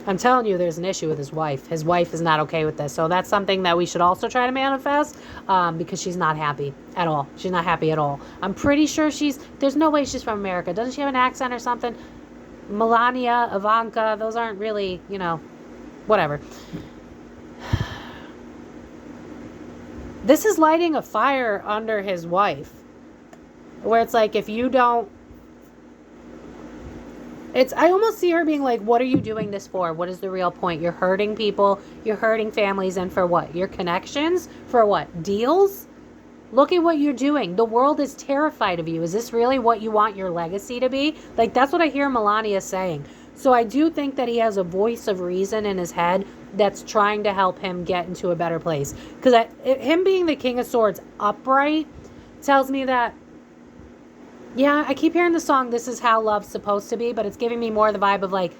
I'm telling you, there's an issue with his wife. His wife is not okay with this. So that's something that we should also try to manifest, because she's not happy at all. She's not happy at all. I'm pretty sure there's no way she's from America. Doesn't she have an accent or something? Melania, Ivanka, those aren't really, whatever. This is lighting a fire under his wife, where it's like, if you don't, I almost see her being like, what are you doing this for? What is the real point? You're hurting people. You're hurting families. And for what? Your connections? For what? Deals? Look at what you're doing. The world is terrified of you. Is this really what you want your legacy to be? Like, that's what I hear Melania saying. So I do think that he has a voice of reason in his head that's trying to help him get into a better place. Because him being the King of Swords upright tells me that, yeah, I keep hearing the song, This Is How Love's Supposed to Be, but it's giving me more the vibe of like,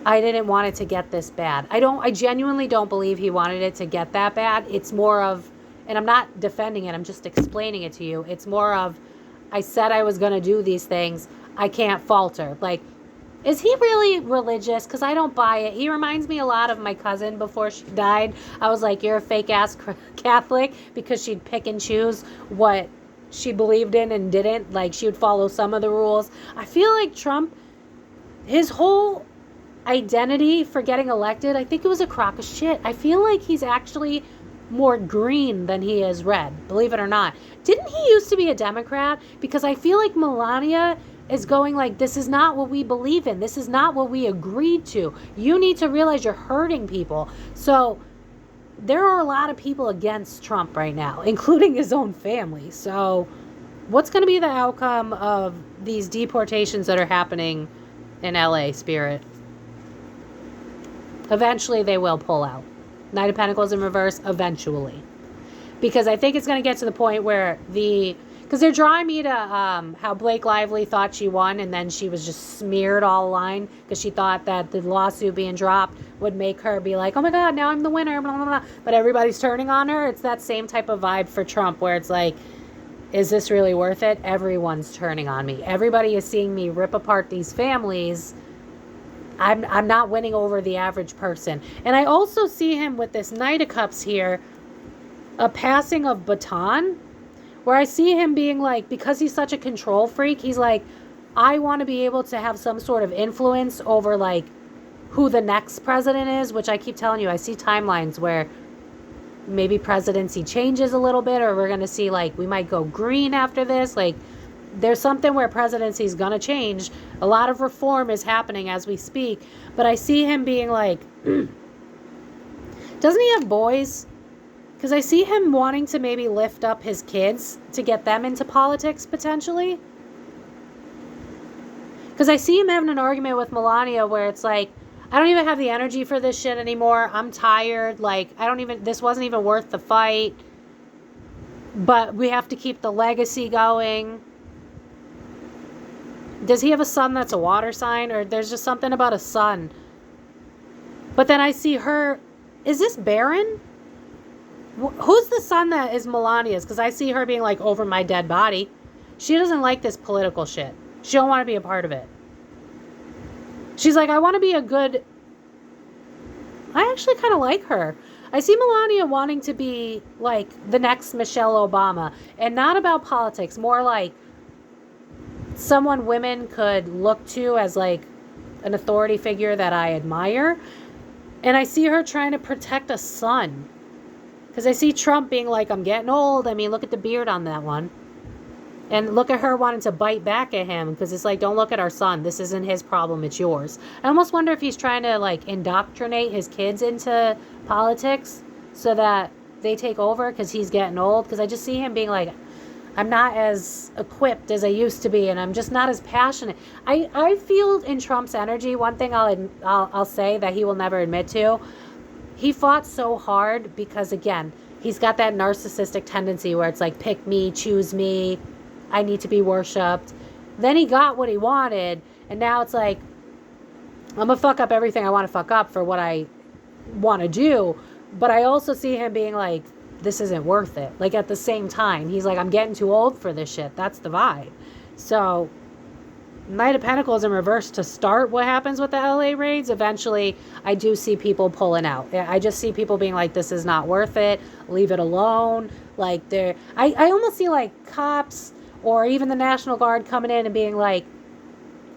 I didn't want it to get this bad. I genuinely don't believe he wanted it to get that bad. It's more of, and I'm not defending it, I'm just explaining it to you. It's more of, I said I was going to do these things. I can't falter. Like, is he really religious? Because I don't buy it. He reminds me a lot of my cousin before she died. I was like, you're a fake ass Catholic, because she'd pick and choose what she believed in and didn't. Like, she would follow some of the rules. I feel like Trump, his whole identity for getting elected, I think it was a crock of shit. I feel like he's actually more green than he is red, believe it or not. Didn't he used to be a Democrat? Because I feel like Melania is going like, this is not what we believe in. This is not what we agreed to. You need to realize you're hurting people. So there are a lot of people against Trump right now, including his own family. So what's going to be the outcome of these deportations that are happening in LA, Spirit? Eventually they will pull out. Knight of Pentacles in reverse, eventually. Because I think it's going to get to the point where because they're drawing me to how Blake Lively thought she won, and then she was just smeared all line because she thought that the lawsuit being dropped would make her be like, oh my God, now I'm the winner, blah, blah, blah. But everybody's turning on her. It's that same type of vibe for Trump, where it's like, is this really worth it? Everyone's turning on me. Everybody is seeing me rip apart these families. I'm not winning over the average person. And I also see him with this Knight of Cups here, a passing of baton, where I see him being like, because he's such a control freak, he's like, I want to be able to have some sort of influence over like who the next president is, which I keep telling you, I see timelines where maybe presidency changes a little bit, or we're going to see like, we might go green after this. Like, there's something where presidency is going to change. A lot of reform is happening as we speak, but I see him being like, doesn't he have boys? Because I see him wanting to maybe lift up his kids to get them into politics potentially. Because I see him having an argument with Melania where it's like, I don't even have the energy for this shit anymore. I'm tired. Like, this wasn't even worth the fight. But we have to keep the legacy going. Does he have a son that's a water sign? Or there's just something about a son. But then I see her, is this Baron? Who's the son that is Melania's? Because I see her being like, over my dead body. She doesn't like this political shit. She don't want to be a part of it. She's like, I want to be a good... I actually kind of like her. I see Melania wanting to be like the next Michelle Obama. And not about politics. More like someone women could look to as like an authority figure that I admire. And I see her trying to protect a son. Because I see Trump being like, I'm getting old. I mean, look at the beard on that one. And look at her wanting to bite back at him. Because it's like, don't look at our son. This isn't his problem. It's yours. I almost wonder if he's trying to like indoctrinate his kids into politics. So that they take over because he's getting old. Because I just see him being like, I'm not as equipped as I used to be. And I'm just not as passionate. I feel in Trump's energy. One thing I'll say that he will never admit to. He fought so hard because, again, he's got that narcissistic tendency where it's like, pick me, choose me, I need to be worshipped. Then he got what he wanted, and now it's like, I'm going to fuck up everything I want to fuck up for what I want to do. But I also see him being like, this isn't worth it. Like, at the same time, he's like, I'm getting too old for this shit. That's the vibe. So... Knight of Pentacles in reverse to start what happens with the LA raids. Eventually, I do see people pulling out. I just see people being like, this is not worth it. Leave it alone. Like, I almost see like cops or even the National Guard coming in and being like,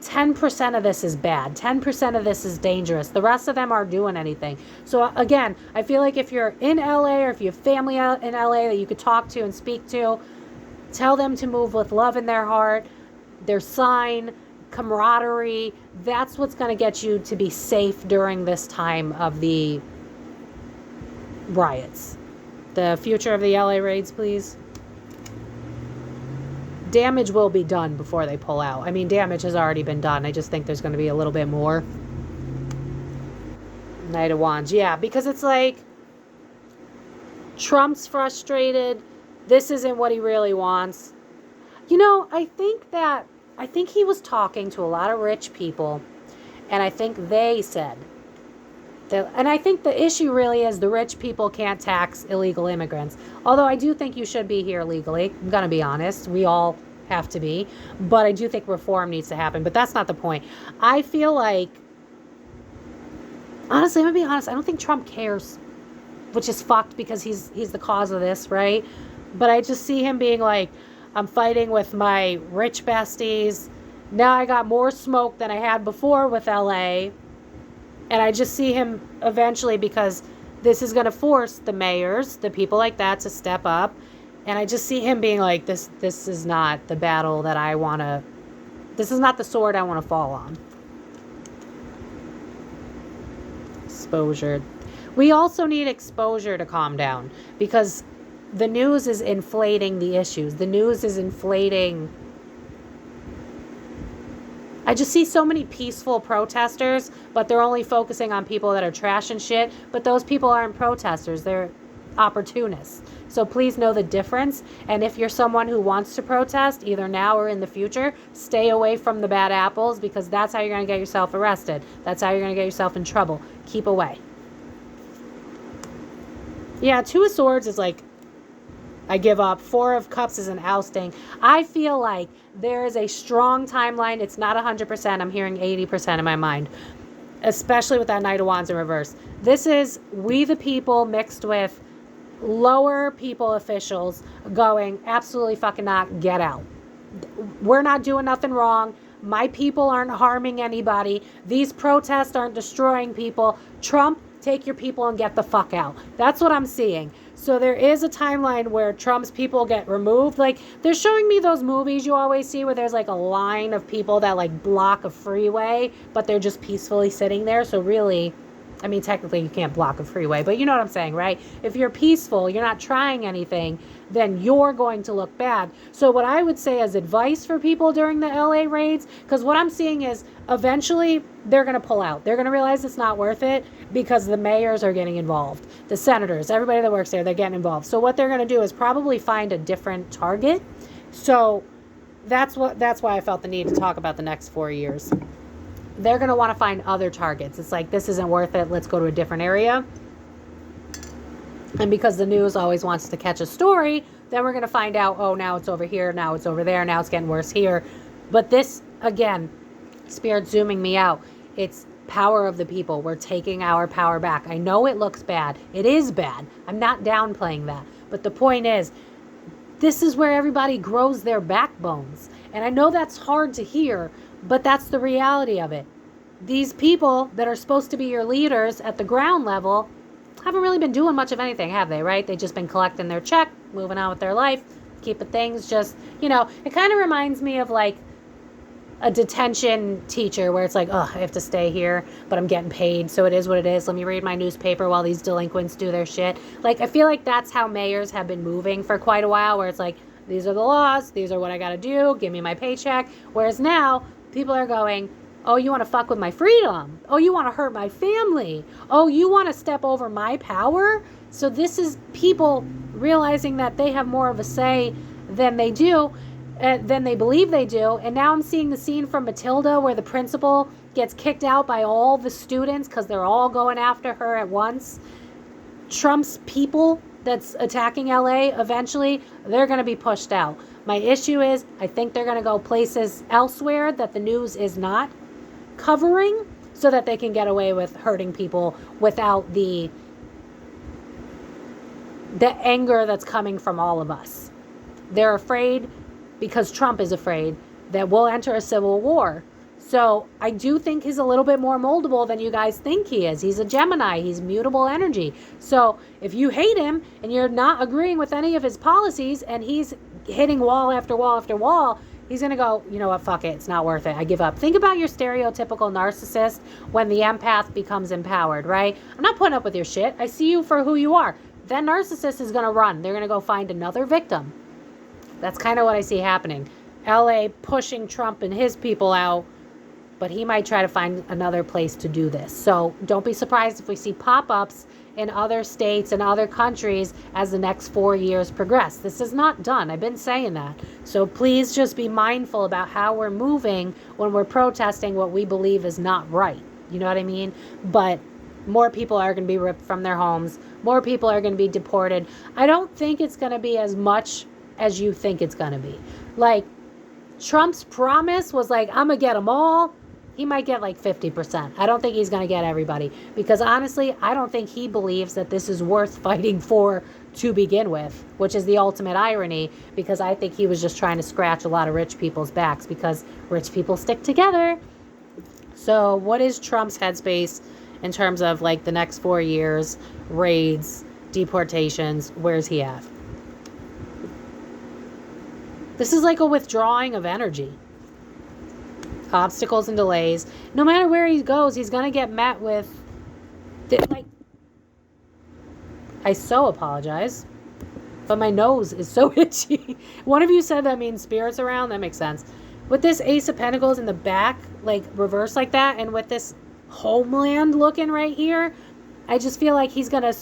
10% of this is bad. 10% of this is dangerous. The rest of them aren't doing anything. So again, I feel like if you're in LA or if you have family in LA that you could talk to and speak to, tell them to move with love in their heart. Their sign, camaraderie, that's what's going to get you to be safe during this time of the riots. The future of the LA raids, please. Damage will be done before they pull out. I mean, damage has already been done. I just think there's going to be a little bit more. Knight of Wands. Yeah, because it's like Trump's frustrated. This isn't what he really wants. You know, I think he was talking to a lot of rich people, and I think they said that, and I think the issue really is the rich people can't tax illegal immigrants. Although I do think you should be here legally. I'm going to be honest. We all have to be. But I do think reform needs to happen. But that's not the point. I feel like, honestly, I'm going to be honest, I don't think Trump cares, which is fucked because he's the cause of this, right? But I just see him being like, I'm fighting with my rich besties. Now I got more smoke than I had before with LA. And I just see him eventually, because this is going to force the mayors, the people like that, to step up. And I just see him being like, this is not the battle that I want to, this is not the sword I want to fall on. Exposure. We also need exposure to calm down, because the news is inflating the issues. The news is inflating. I just see so many peaceful protesters, but they're only focusing on people that are trash and shit. But those people aren't protesters. They're opportunists. So please know the difference. And if you're someone who wants to protest, either now or in the future, stay away from the bad apples, because that's how you're going to get yourself arrested. That's how you're going to get yourself in trouble. Keep away. Yeah, Two of Swords is like, I give up. Four of Cups is an ousting. I feel like there is a strong timeline. It's not 100%. I'm hearing 80% in my mind, especially with that Knight of Wands in reverse. This is we the people mixed with lower people officials going, absolutely fucking not, get out. We're not doing nothing wrong. My people aren't harming anybody. These protests aren't destroying people. Trump, take your people and get the fuck out. That's what I'm seeing. So there is a timeline where Trump's people get removed. Like, they're showing me those movies you always see where there's like a line of people that like block a freeway, but they're just peacefully sitting there. So really, I mean, technically you can't block a freeway, but you know what I'm saying, right? If you're peaceful, you're not trying anything, then you're going to look bad. So what I would say as advice for people during the LA raids, because what I'm seeing is eventually they're going to pull out. They're going to realize it's not worth it because the mayors are getting involved. The senators, everybody that works there, they're getting involved. So what they're going to do is probably find a different target. So that's why I felt the need to talk about the next 4 years. They're going to want to find other targets. It's like, this isn't worth it. Let's go to a different area. And because the news always wants to catch a story, then we're going to find out, oh, now it's over here, now it's over there, now it's getting worse here. But this, again, Spirit zooming me out, it's power of the people. We're taking our power back. I know it looks bad. It is bad. I'm not downplaying that. But the point is, this is where everybody grows their backbones. And I know that's hard to hear, but that's the reality of it. These people that are supposed to be your leaders at the ground level haven't really been doing much of anything, have they, right? They've just been collecting their check, moving on with their life, keeping things just, it kind of reminds me of like a detention teacher where it's like, oh, I have to stay here, but I'm getting paid, so it is what it is. Let me read my newspaper while these delinquents do their shit. Like, I feel like that's how mayors have been moving for quite a while, where it's like, these are the laws, these are what I gotta do, give me my paycheck. Whereas now, people are going, oh, you want to fuck with my freedom? Oh, you want to hurt my family? Oh, you want to step over my power? So this is people realizing that they have more of a say than they do, than they believe they do. And now I'm seeing the scene from Matilda where the principal gets kicked out by all the students because they're all going after her at once. Trump's people that's attacking LA, eventually, they're going to be pushed out. My issue is, I think they're going to go places elsewhere that the news is not covering so that they can get away with hurting people without the anger that's coming from all of us. They're afraid because Trump is afraid that we'll enter a civil war. So I do think he's a little bit more moldable than you guys think he is. He's a Gemini. He's mutable energy. So if you hate him and you're not agreeing with any of his policies and he's hitting wall after wall after wall, he's going to go, you know what, fuck it. It's not worth it. I give up. Think about your stereotypical narcissist when the empath becomes empowered, right? I'm not putting up with your shit. I see you for who you are. That narcissist is going to run. They're going to go find another victim. That's kind of what I see happening. LA pushing Trump and his people out, but he might try to find another place to do this. So don't be surprised if we see pop-ups in other states and other countries as the next 4 years progress. This is not done. I've been saying that. So please just be mindful about how we're moving when we're protesting what we believe is not right. You know what I mean? But more people are going to be ripped from their homes. More people are going to be deported. I don't think it's going to be as much as you think it's going to be. Like, Trump's promise was like, I'm going to get them all. He might get like 50%. I don't think he's going to get everybody. Because honestly, I don't think he believes that this is worth fighting for to begin with, which is the ultimate irony, because I think he was just trying to scratch a lot of rich people's backs because rich people stick together. So what is Trump's headspace in terms of like the next 4 years, raids, deportations? Where's he at? This is like a withdrawing of energy. Obstacles and delays. No matter where he goes, he's going to get met with, like, I so apologize, but my nose is so itchy. One of you said that means spirits around. That makes sense. With this Ace of Pentacles in the back, like reverse like that, and with this homeland looking right here, I just feel like he's going to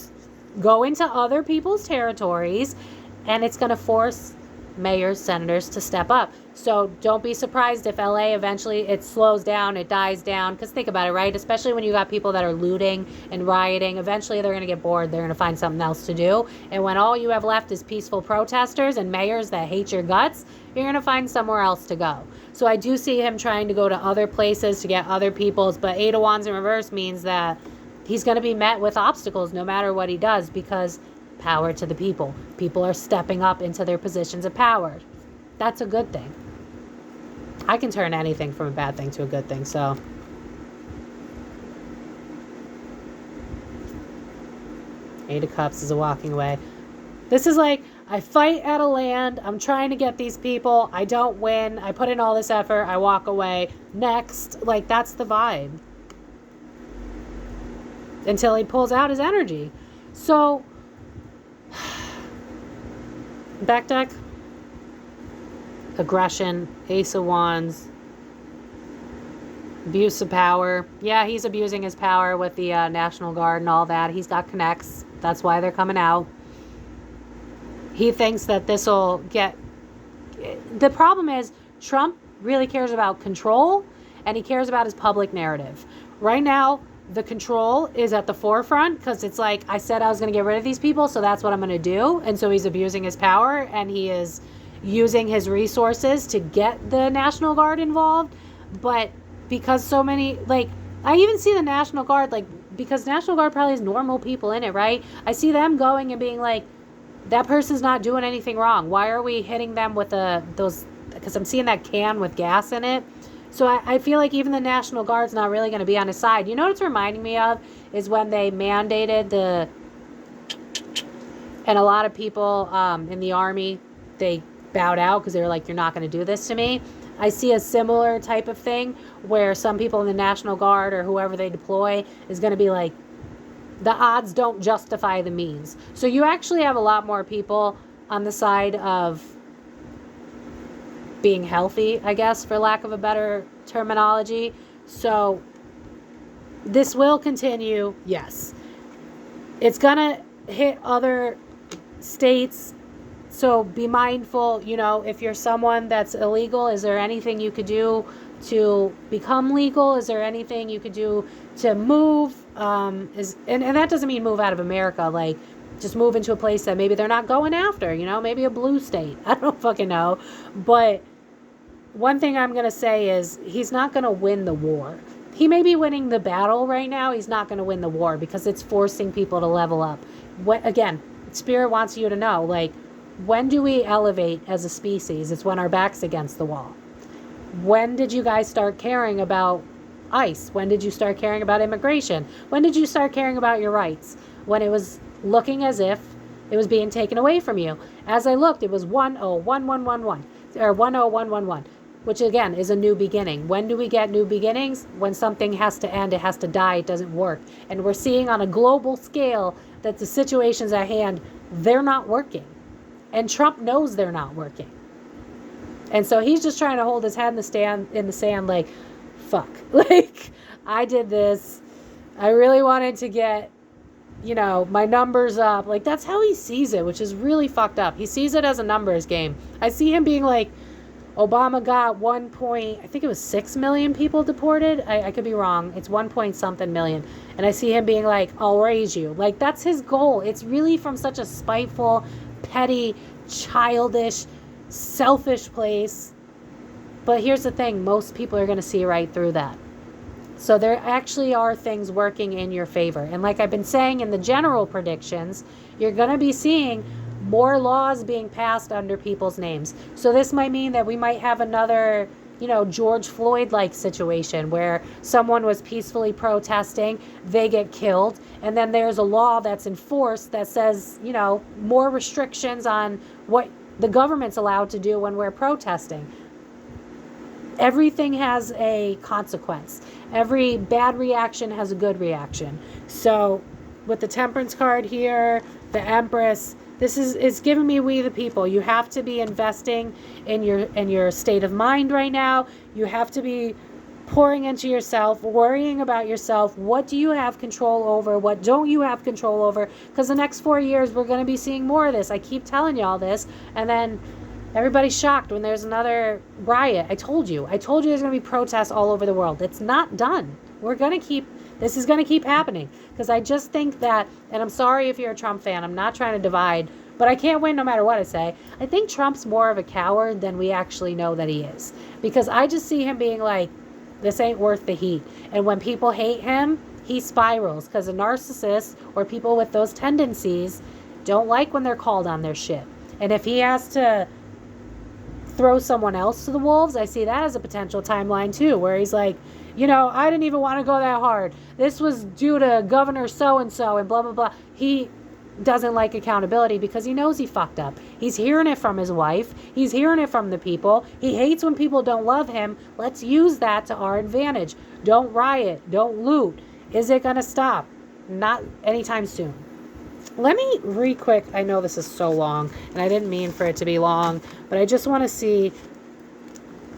go into other people's territories, and it's going to force mayors, senators to step up. So don't be surprised if LA eventually it slows down, it dies down. Because think about it, right? Especially when you got people that are looting and rioting, eventually they're going to get bored. They're going to find something else to do. And when all you have left is peaceful protesters and mayors that hate your guts, you're going to find somewhere else to go. So I do see him trying to go to other places to get other people's, but Eight of Wands in reverse means that he's going to be met with obstacles no matter what he does, because power to the people. People are stepping up into their positions of power. That's a good thing. I can turn anything from a bad thing to a good thing, so. Eight of Cups is a walking away. This is like, I fight at a land, I'm trying to get these people, I don't win, I put in all this effort, I walk away. Next, like, that's the vibe. Until he pulls out his energy. So, back deck, aggression, Ace of Wands, abuse of power. Yeah, he's abusing his power with the National Guard and all that. He's got connects. That's why they're coming out. He thinks that this will get... The problem is Trump really cares about control, and he cares about his public narrative. Right now, the control is at the forefront because it's like, I said I was going to get rid of these people, so that's what I'm going to do. And so he's abusing his power and he is using his resources to get the National Guard involved. But because so many, like, I even see the National Guard, like, because National Guard probably has normal people in it, right? I see them going and being like, that person's not doing anything wrong. Why are we hitting them with those, because I'm seeing that can with gas in it. So I feel like even the National Guard's not really going to be on his side. You know what it's reminding me of is when they mandated and a lot of people in the Army, they bowed out because they were like, you're not going to do this to me. I see a similar type of thing where some people in the National Guard or whoever they deploy is going to be like, the odds don't justify the means. So you actually have a lot more people on the side of being healthy, I guess, for lack of a better terminology. So this will continue. Yes. It's going to hit other states. So be mindful, you know, if you're someone that's illegal, is there anything you could do to become legal? Is there anything you could do to move? And that doesn't mean move out of America, like just move into a place that maybe they're not going after, you know, maybe a blue state. I don't fucking know. But one thing I'm going to say is he's not going to win the war. He may be winning the battle right now. He's not going to win the war because it's forcing people to level up. Again, Spirit wants you to know, like, when do we elevate as a species? It's when our back's against the wall. When did you guys start caring about ICE? When did you start caring about immigration? When did you start caring about your rights? When it was looking as if it was being taken away from you. As I looked, it was 101111 or 10111, which again is a new beginning. When do we get new beginnings? When something has to end, it has to die, it doesn't work. And we're seeing on a global scale that the situations at hand, they're not working. And Trump knows they're not working. And so he's just trying to hold his head in the sand like, fuck. Like, I did this. I really wanted to get, you know, my numbers up. Like, that's how he sees it, which is really fucked up. He sees it as a numbers game. I see him being like, Obama got 6 million people deported. I could be wrong. It's 1 point something million. And I see him being like, I'll raise you. Like, that's his goal. It's really from such a spiteful, petty, childish, selfish place. But here's the thing, most people are going to see right through that. So there actually are things working in your favor. And like I've been saying in the general predictions, you're going to be seeing more laws being passed under people's names. So this might mean that we might have another, you know, George Floyd-like situation where someone was peacefully protesting, they get killed, and then there's a law that's enforced that says, you know, more restrictions on what the government's allowed to do when we're protesting. Everything has a consequence. Every bad reaction has a good reaction. So with the Temperance card here, the Empress, this is giving me we the people. You have to be investing in your state of mind right now. You have to be pouring into yourself, worrying about yourself. What do you have control over? What don't you have control over? Because the next 4 years, we're going to be seeing more of this. I keep telling y'all this. And then everybody's shocked when there's another riot. I told you there's going to be protests all over the world. It's not done. This is going to keep happening. Because I just think that, and I'm sorry if you're a Trump fan, I'm not trying to divide, but I can't win no matter what I say. I think Trump's more of a coward than we actually know that he is. Because I just see him being like, this ain't worth the heat. And when people hate him, he spirals. Because a narcissist or people with those tendencies don't like when they're called on their shit. And if he has to throw someone else to the wolves, I see that as a potential timeline too, where he's like, you know, I didn't even want to go that hard. This was due to Governor so-and-so and blah, blah, blah. He doesn't like accountability because he knows he fucked up. He's hearing it from his wife. He's hearing it from the people. He hates when people don't love him. Let's use that to our advantage. Don't riot. Don't loot. Is it going to stop? Not anytime soon. Let me quick. I know this is so long and I didn't mean for it to be long, but I just want to see.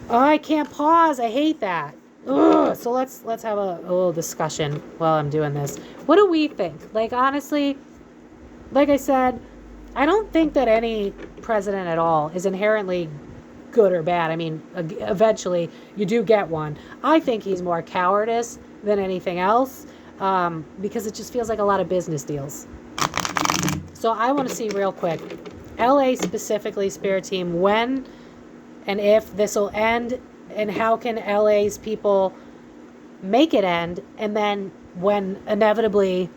Oh, I can't pause. I hate that. Ugh. So let's have a little discussion while I'm doing this. What do we think? Like, honestly, like I said, I don't think that any president at all is inherently good or bad. I mean, eventually you do get one. I think he's more cowardice than anything else. because it just feels like a lot of business deals. So I want to see real quick, LA specifically, Spirit Team, when and if this will end, and how can LA's people make it end, and then when inevitably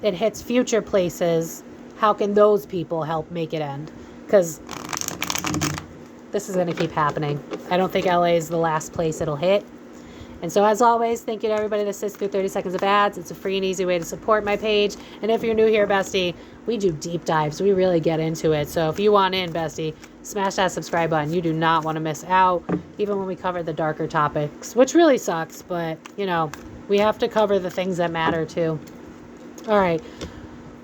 it hits future places, how can those people help make it end? Because this is going to keep happening. I don't think LA is the last place it'll hit. And so, as always, thank you to everybody that sits through 30 seconds of ads. It's a free and easy way to support my page. And if you're new here, bestie, we do deep dives. We really get into it. So if you want in, bestie, smash that subscribe button. You do not want to miss out, even when we cover the darker topics, which really sucks. But, you know, we have to cover the things that matter, too. All right.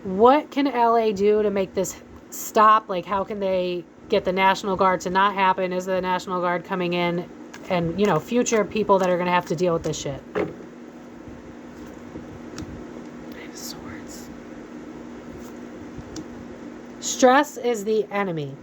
What can LA do to make this stop? Like, how can they get the National Guard to not happen? Is the National Guard coming in? And, you know, future people that are going to have to deal with this shit. Swords. Stress is the enemy.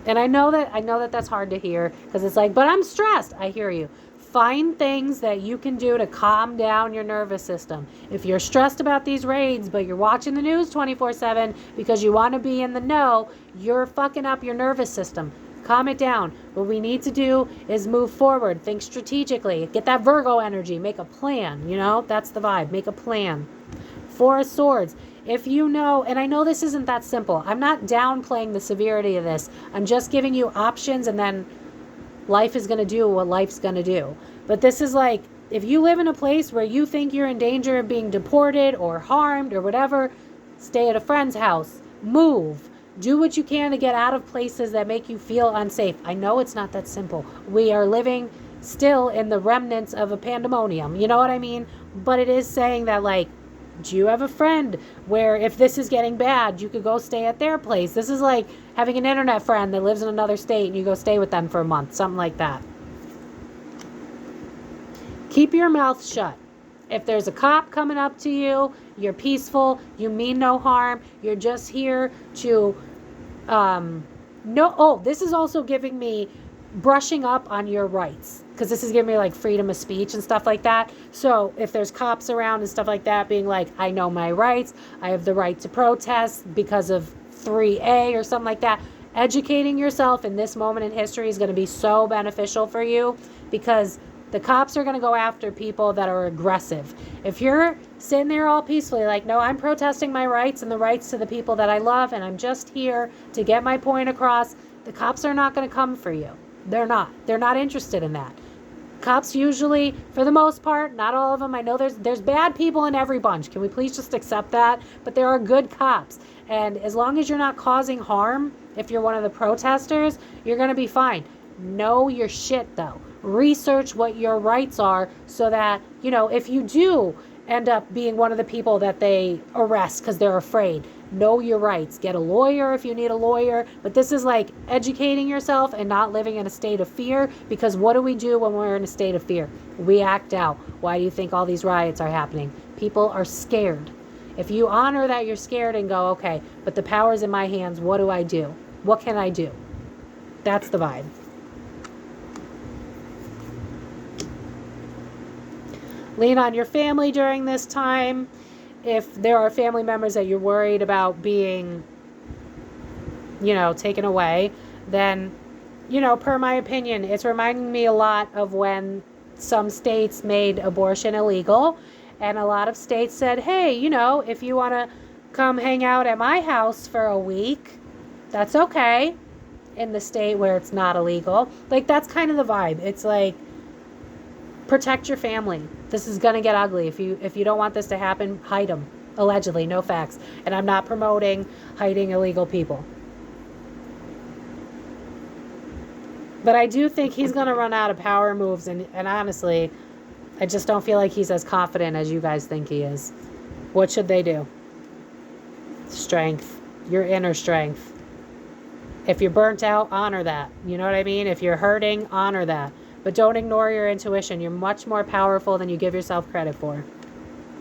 And I know that that's hard to hear, because it's like, but I'm stressed. I hear you. Find things that you can do to calm down your nervous system. If you're stressed about these raids, but you're watching the news 24/7 because you want to be in the know, you're fucking up your nervous system. Calm it down. What we need to do is move forward. Think strategically. Get that Virgo energy. Make a plan. You know, that's the vibe. Make a plan. Four of Swords. If you know, and I know this isn't that simple. I'm not downplaying the severity of this. I'm just giving you options, and then life is going to do what life's going to do. But this is like, if you live in a place where you think you're in danger of being deported or harmed or whatever, stay at a friend's house. Move. Do what you can to get out of places that make you feel unsafe. I know it's not that simple. We are living still in the remnants of a pandemonium. You know what I mean? But it is saying that, like, do you have a friend where if this is getting bad, you could go stay at their place? This is like having an internet friend that lives in another state and you go stay with them for a month. Something like that. Keep your mouth shut. If there's a cop coming up to you, you're peaceful, you mean no harm, you're just here to this is also giving me brushing up on your rights, because this is giving me like freedom of speech and stuff like that. So if there's cops around and stuff like that, being like, I know my rights, I have the right to protest because of 3A or something like that. Educating yourself in this moment in history is going to be so beneficial for you, because the cops are going to go after people that are aggressive. If you're sitting there all peacefully, like, no, I'm protesting my rights and the rights to the people that I love, and I'm just here to get my point across, the cops are not going to come for you. They're not. They're not interested in that. Cops usually, for the most part, not all of them. I know there's bad people in every bunch. Can we please just accept that? But there are good cops. And as long as you're not causing harm, if you're one of the protesters, you're going to be fine. Know your shit, though. Research what your rights are, so that, you know, if you do end up being one of the people that they arrest because they're afraid, know your rights. Get a lawyer if you need a lawyer. But this is like educating yourself and not living in a state of fear, because what do we do when we're in a state of fear? We act out. Why do you think all these riots are happening? People are scared. If you honor that you're scared and go, okay, but the power's in my hands, what do I do? What can I do? That's the vibe. Lean on your family during this time. If there are family members that you're worried about being, you know, taken away, then, you know, per my opinion, it's reminding me a lot of when some states made abortion illegal, and a lot of states said, hey, you know, if you want to come hang out at my house for a week, that's okay, in the state where it's not illegal. Like, that's kind of the vibe. It's like, protect your family. This is going to get ugly. If you don't want this to happen, hide them. Allegedly, no facts. And I'm not promoting hiding illegal people. But I do think he's going to run out of power moves. And honestly, I just don't feel like he's as confident as you guys think he is. What should they do? Strength. Your inner strength. If you're burnt out, honor that. You know what I mean? If you're hurting, honor that. But don't ignore your intuition. You're much more powerful than you give yourself credit for.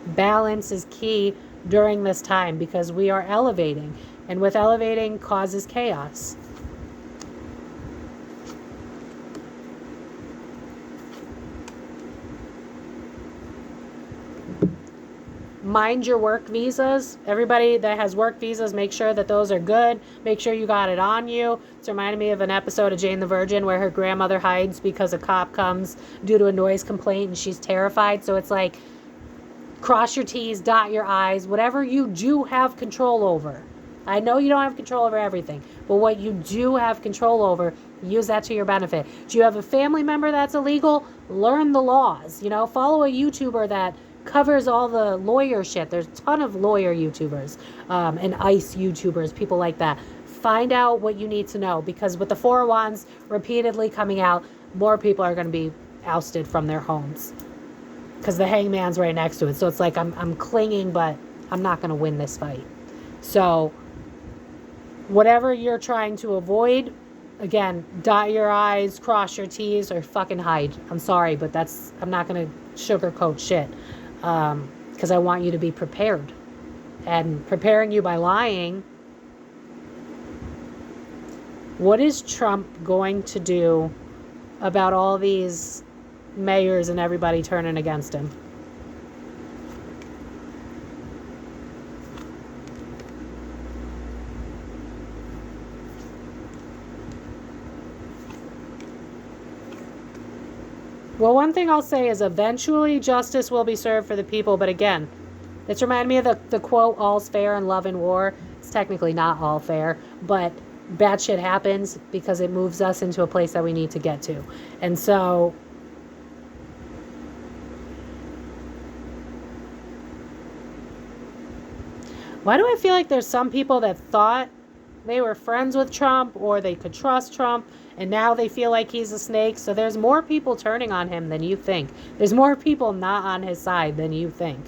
Balance is key during this time, because we are elevating. And with elevating causes chaos. mind your work visas. Everybody that has work visas, make sure that those are good. Make sure you got it on you. It's reminding me of an episode of Jane the Virgin where her grandmother hides because a cop comes due to a noise complaint and she's terrified. So it's like, cross your T's, dot your I's, whatever you do have control over. I know you don't have control over everything, but what you do have control over, use that to your benefit. Do you have a family member that's illegal? Learn the laws. Follow a YouTuber that covers all the lawyer shit. There's a ton of lawyer YouTubers and ICE YouTubers, people like that. Find out what you need to know, because with the 401s repeatedly coming out, more people are going to be ousted from their homes because the hangman's right next to it. So it's like I'm clinging, but I'm not going to win this fight. So whatever you're trying to avoid, again, dot your I's, cross your T's, or fucking hide. I'm sorry, but I'm not going to sugarcoat shit, because I want you to be prepared. And preparing you by lying, what is Trump going to do about all these mayors and everybody turning against him? Well, one thing I'll say is eventually justice will be served for the people. But again, it's reminded me of the quote, all's fair in love and war. It's technically not all fair, but bad shit happens because it moves us into a place that we need to get to. And so why do I feel like there's some people that thought they were friends with Trump or they could trust Trump, and now they feel like he's a snake? So there's more people turning on him than you think. There's more people not on his side than you think.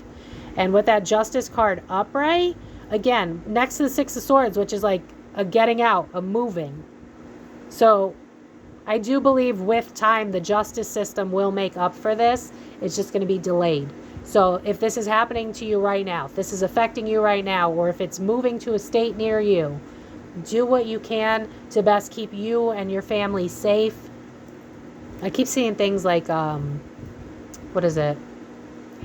And with that justice card upright, again, next to the Six of Swords, which is like a getting out, a moving. So I do believe with time, the justice system will make up for this. It's just going to be delayed. So if this is happening to you right now, if this is affecting you right now, or if it's moving to a state near you, do what you can to best keep you and your family safe. I keep seeing things like, what is it?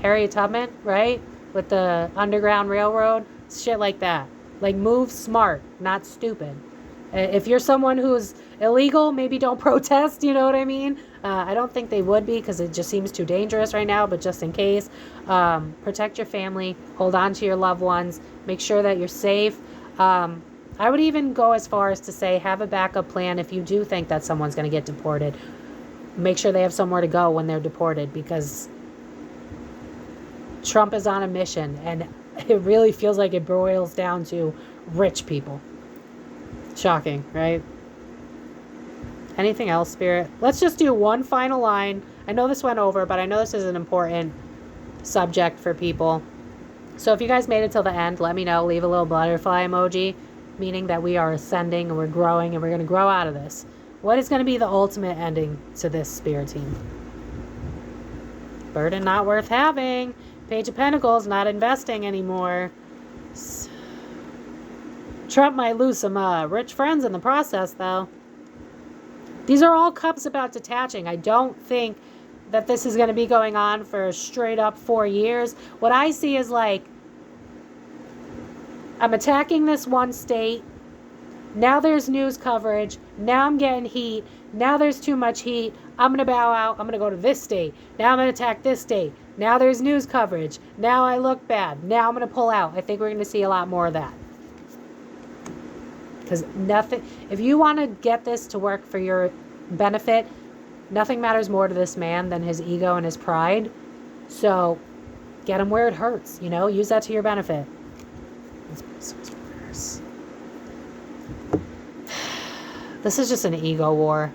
Harriet Tubman, right? With the Underground Railroad, shit like that. Like, move smart, not stupid. If you're someone who's illegal, maybe don't protest, you know what I mean? I don't think they would be, because it just seems too dangerous right now, but just in case, protect your family, hold on to your loved ones, make sure that you're safe. I would even go as far as to say, have a backup plan if you do think that someone's going to get deported. Make sure they have somewhere to go when they're deported, because Trump is on a mission, and it really feels like it boils down to rich people. Shocking, right? Anything else, Spirit? Let's just do one final line. I know this went over, but I know this is an important subject for people. So if you guys made it till the end, let me know. Leave a little butterfly emoji, meaning that we are ascending and we're growing and we're going to grow out of this. What is going to be the ultimate ending to this Spirit team? Burden not worth having. Page of Pentacles, not investing anymore. Trump might lose some rich friends in the process, though. These are all cups about detaching. I don't think that this is going to be going on for straight up 4 years. What I see is like, I'm attacking this one state. Now there's news coverage. Now I'm getting heat. Now there's too much heat. I'm going to bow out. I'm going to go to this state. Now I'm going to attack this state. Now there's news coverage. Now I look bad. Now I'm going to pull out. I think we're going to see a lot more of that. Because nothing, if you want to get this to work for your benefit, nothing matters more to this man than his ego and his pride. So get him where it hurts, use that to your benefit. This is just an ego war,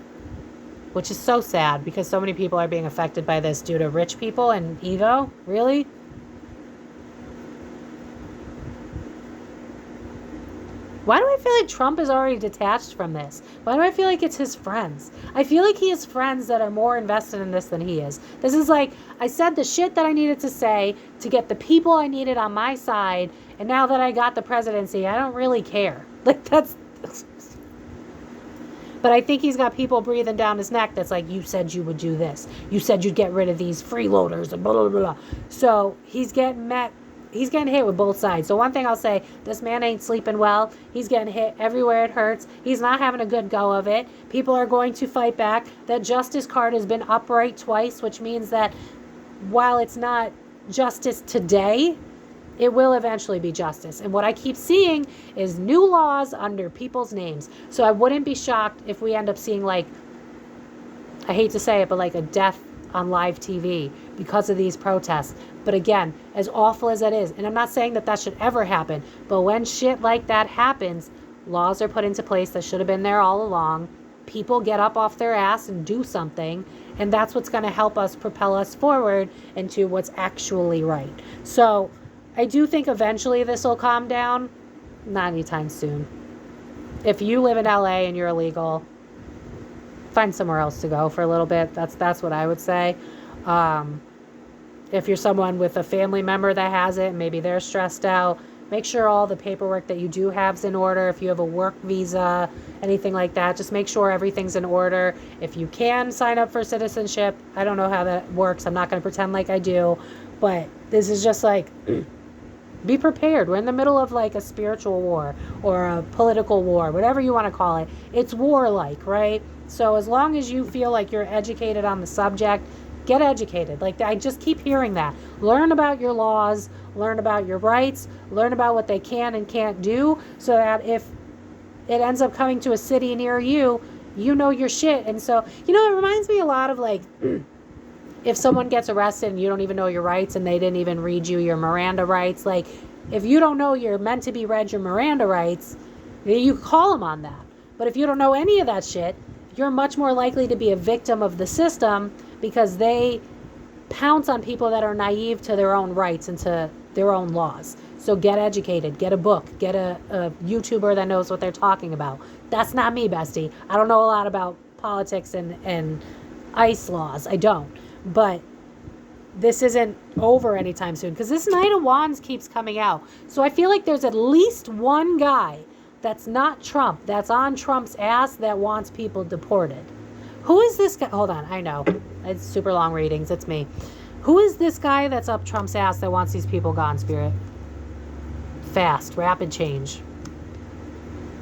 which is so sad because so many people are being affected by this due to rich people and ego. Really? Why do I feel like Trump is already detached from this? Why do I feel like it's his friends? I feel like he has friends that are more invested in this than he is. This is like, I said the shit that I needed to say to get the people I needed on my side, and now that I got the presidency, I don't really care. Like, that's... But I think he's got people breathing down his neck that's like, you said you would do this. You said you'd get rid of these freeloaders and blah, blah, blah. So he's getting met he's getting hit with both sides. So one thing I'll say, this man ain't sleeping well. He's getting hit everywhere it hurts. He's not having a good go of it. People are going to fight back. That justice card has been upright twice, which means that while it's not justice today, it will eventually be justice. And what I keep seeing is new laws under people's names. So I wouldn't be shocked if we end up seeing, like, I hate to say it, but like a death on live TV because of these protests. But again, as awful as that is, and I'm not saying that that should ever happen, but when shit like that happens, laws are put into place that should have been there all along. People get up off their ass and do something, and that's what's going to help us propel us forward into what's actually right. So I do think eventually this will calm down. Not anytime soon. If you live in LA and you're illegal, find somewhere else to go for a little bit. That's what I would say. If you're someone with a family member that has it, maybe they're stressed out, make sure all the paperwork that you do have is in order. If you have a work visa, anything like that, just make sure everything's in order. If you can sign up for citizenship, I don't know how that works. I'm not going to pretend like I do, but this is just like, be prepared. We're in the middle of like a spiritual war or a political war, whatever you want to call it. It's warlike, right? So as long as you feel like you're educated on the subject, get educated. Like, I just keep hearing that. Learn about your laws, learn about your rights, learn about what they can and can't do, so that if it ends up coming to a city near you, you know your shit. And so, you know, it reminds me a lot of like, if someone gets arrested and you don't even know your rights and they didn't even read you your Miranda rights, like, if you don't know you're meant to be read your Miranda rights, you call them on that. But if you don't know any of that shit, you're much more likely to be a victim of the system, because they pounce on people that are naive to their own rights and to their own laws. So get educated, get a book, get a YouTuber that knows what they're talking about. That's not me, bestie. I don't know a lot about politics and ICE laws. I don't. But this isn't over anytime soon, because this Knight of Wands keeps coming out. So I feel like there's at least one guy that's not Trump, that's on Trump's ass, that wants people deported. Who is this guy? Hold on, I know. It's super long readings. It's me. Who is this guy that's up Trump's ass that wants these people gone, Spirit? Fast, rapid change.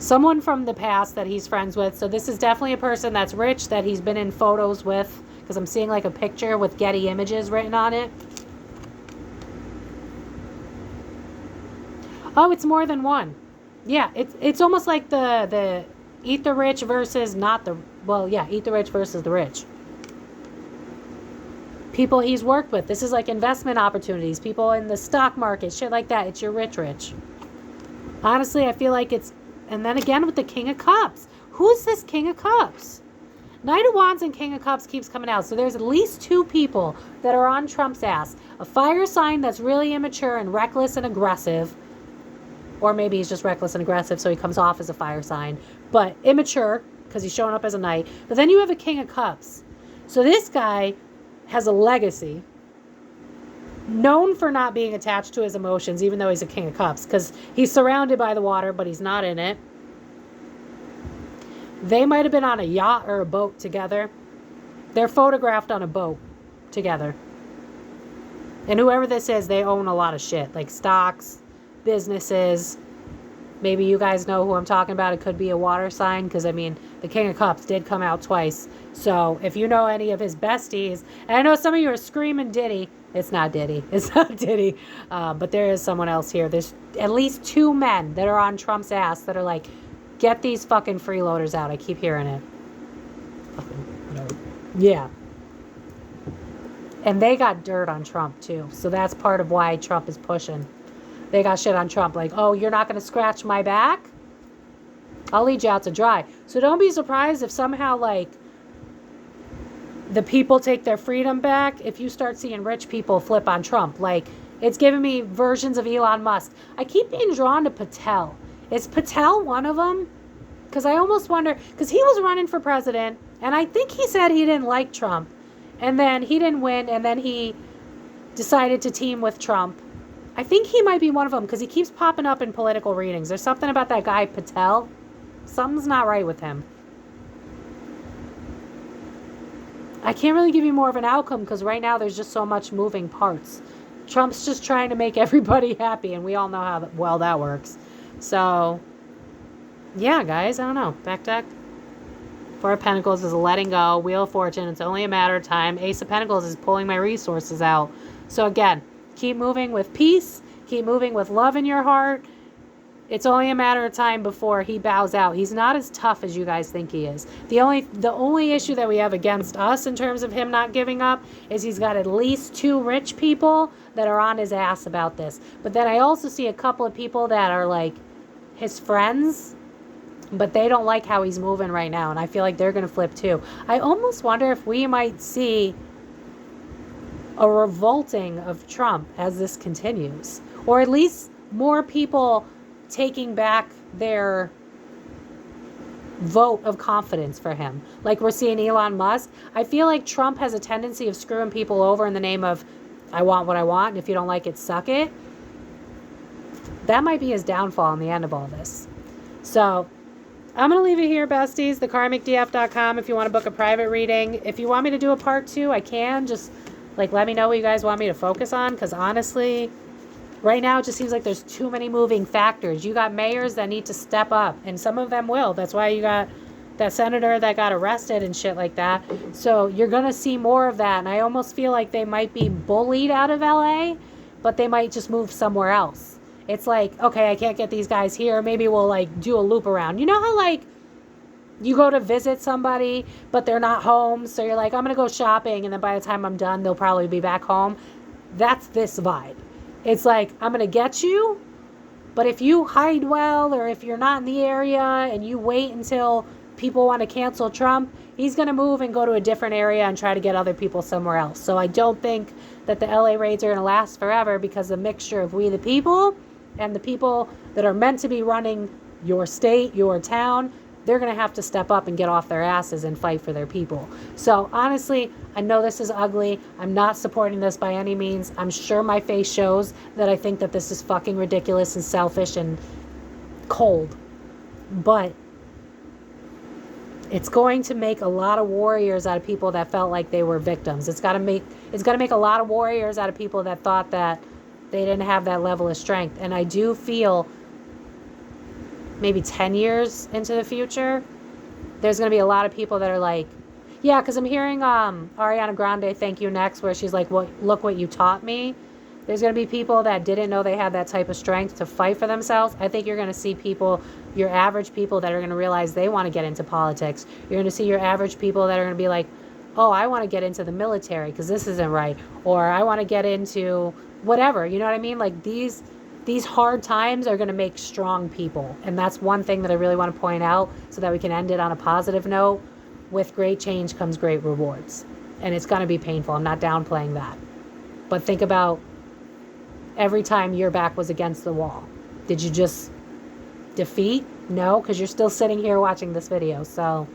Someone from the past that he's friends with. So this is definitely a person that's rich, that he's been in photos with, because I'm seeing like a picture with Getty Images written on it. Oh, it's more than one. Yeah, it's almost like the eat the rich versus not the, well, yeah, eat the rich versus the rich. People he's worked with. This is like investment opportunities. People in the stock market, shit like that. It's your rich. Honestly, I feel like it's, and then again with the King of Cups. Who's this King of Cups? Knight of Wands and King of Cups keeps coming out. So there's at least two people that are on Trump's ass. A fire sign that's really immature and reckless and aggressive. Or maybe he's just reckless and aggressive, so he comes off as a fire sign. But immature, because he's showing up as a knight. But then you have a King of Cups. So this guy has a legacy. Known for not being attached to his emotions, even though he's a King of Cups. Because he's surrounded by the water, but he's not in it. They might have been on a yacht or a boat together. They're photographed on a boat together. And whoever this is, they own a lot of shit. Like stocks, businesses. Maybe you guys know who I'm talking about. It could be a water sign, because I mean the King of Cups did come out twice. So if you know any of his besties, and I know some of you are screaming Diddy. It's not Diddy. It's not Diddy. But there is someone else here. There's at least two men that are on Trump's ass that are like, get these fucking freeloaders out. I keep hearing it. Yeah. And they got dirt on Trump too. So that's part of why Trump is pushing. They got shit on Trump, like, oh, you're not going to scratch my back? I'll lead you out to dry. So don't be surprised if somehow, like, the people take their freedom back if you start seeing rich people flip on Trump. Like, it's giving me versions of Elon Musk. I keep being drawn to Patel. Is Patel one of them? Because I almost wonder, because he was running for president, and I think he said he didn't like Trump. And then he didn't win, and then he decided to team with Trump. I think he might be one of them, because he keeps popping up in political readings. There's something about that guy, Patel. Something's not right with him. I can't really give you more of an outcome, because right now there's just so much moving parts. Trump's just trying to make everybody happy, and we all know how well that works. So, yeah, guys, I don't know. Back deck. Four of Pentacles is a letting go. Wheel of Fortune, it's only a matter of time. Ace of Pentacles is pulling my resources out. So again, keep moving with peace. Keep moving with love in your heart. It's only a matter of time before he bows out. He's not as tough as you guys think he is. The only issue that we have against us in terms of him not giving up is he's got at least 2 rich people that are on his ass about this. But then I also see a couple of people that are like his friends, but they don't like how he's moving right now, and I feel like they're going to flip too. I almost wonder if we might see a revolting of Trump as this continues, or at least more people taking back their vote of confidence for him. Like we're seeing Elon Musk. I feel like Trump has a tendency of screwing people over in the name of, I want what I want, and if you don't like it, suck it. That might be his downfall in the end of all this. So I'm going to leave it here, besties. thekarmicdf.com if you want to book a private reading. If you want me to do a part 2, I can. Just, like, let me know what you guys want me to focus on. Because, honestly, right now it just seems like there's too many moving factors. You got mayors that need to step up. And some of them will. That's why you got that senator that got arrested and shit like that. So you're going to see more of that. And I almost feel like they might be bullied out of LA. But they might just move somewhere else. It's like, okay, I can't get these guys here. Maybe we'll, like, do a loop around. You know how, like, you go to visit somebody, but they're not home. So you're like, I'm going to go shopping. And then by the time I'm done, they'll probably be back home. That's this vibe. It's like, I'm going to get you. But if you hide well, or if you're not in the area and you wait until people want to cancel Trump, he's going to move and go to a different area and try to get other people somewhere else. So I don't think that the LA raids are going to last forever, because the mixture of we the people and the people that are meant to be running your state, your town, they're going to have to step up and get off their asses and fight for their people. So honestly, I know this is ugly. I'm not supporting this by any means. I'm sure my face shows that I think that this is fucking ridiculous and selfish and cold. But it's going to make a lot of warriors out of people that felt like they were victims. It's got to make a lot of warriors out of people that thought that they didn't have that level of strength. And I do feel maybe 10 years into the future, there's going to be a lot of people that are like, yeah, because I'm hearing Ariana Grande, Thank You Next, where she's like, well, look what you taught me. There's going to be people that didn't know they had that type of strength to fight for themselves. I think you're going to see people, your average people, that are going to realize they want to get into politics. You're going to see your average people that are going to be like, oh, I want to get into the military because this isn't right. Or I want to get into whatever, you know what I mean? Like these hard times are going to make strong people. And that's one thing that I really want to point out, so that we can end it on a positive note. With great change comes great rewards. And it's going to be painful. I'm not downplaying that. But think about every time your back was against the wall. Did you just defeat? No, because you're still sitting here watching this video. So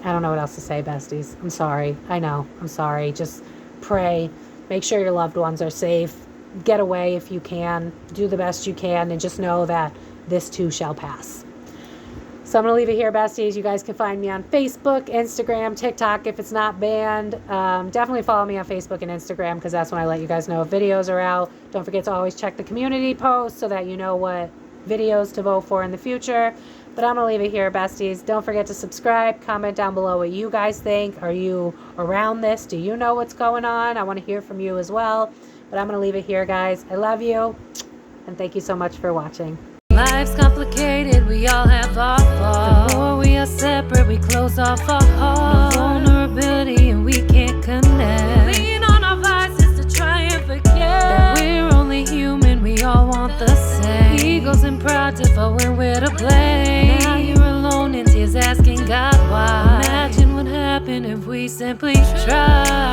I don't know what else to say, besties. I'm sorry. I know. I'm sorry. Just pray. Make sure your loved ones are safe. Get away if you can. Do the best you can. And just know that this too shall pass. So I'm going to leave it here, besties. You guys can find me on Facebook, Instagram, TikTok if it's not banned. Definitely follow me on Facebook and Instagram, because that's when I let you guys know if videos are out. Don't forget to always check the community posts so that you know what videos to vote for in the future. But I'm going to leave it here, besties. Don't forget to subscribe. Comment down below what you guys think. Are you around this? Do you know what's going on? I want to hear from you as well. But I'm going to leave it here, guys. I love you. And thank you so much for watching. Life's complicated, we all have our faults. The more we are separate, we close off our hearts. No vulnerability and we can't connect. Lean on our vices to try and forget that we're only human, we all want the same. Egos and pride differ when we're to blame. Now you're alone in tears asking God why. Imagine what happened if we simply tried.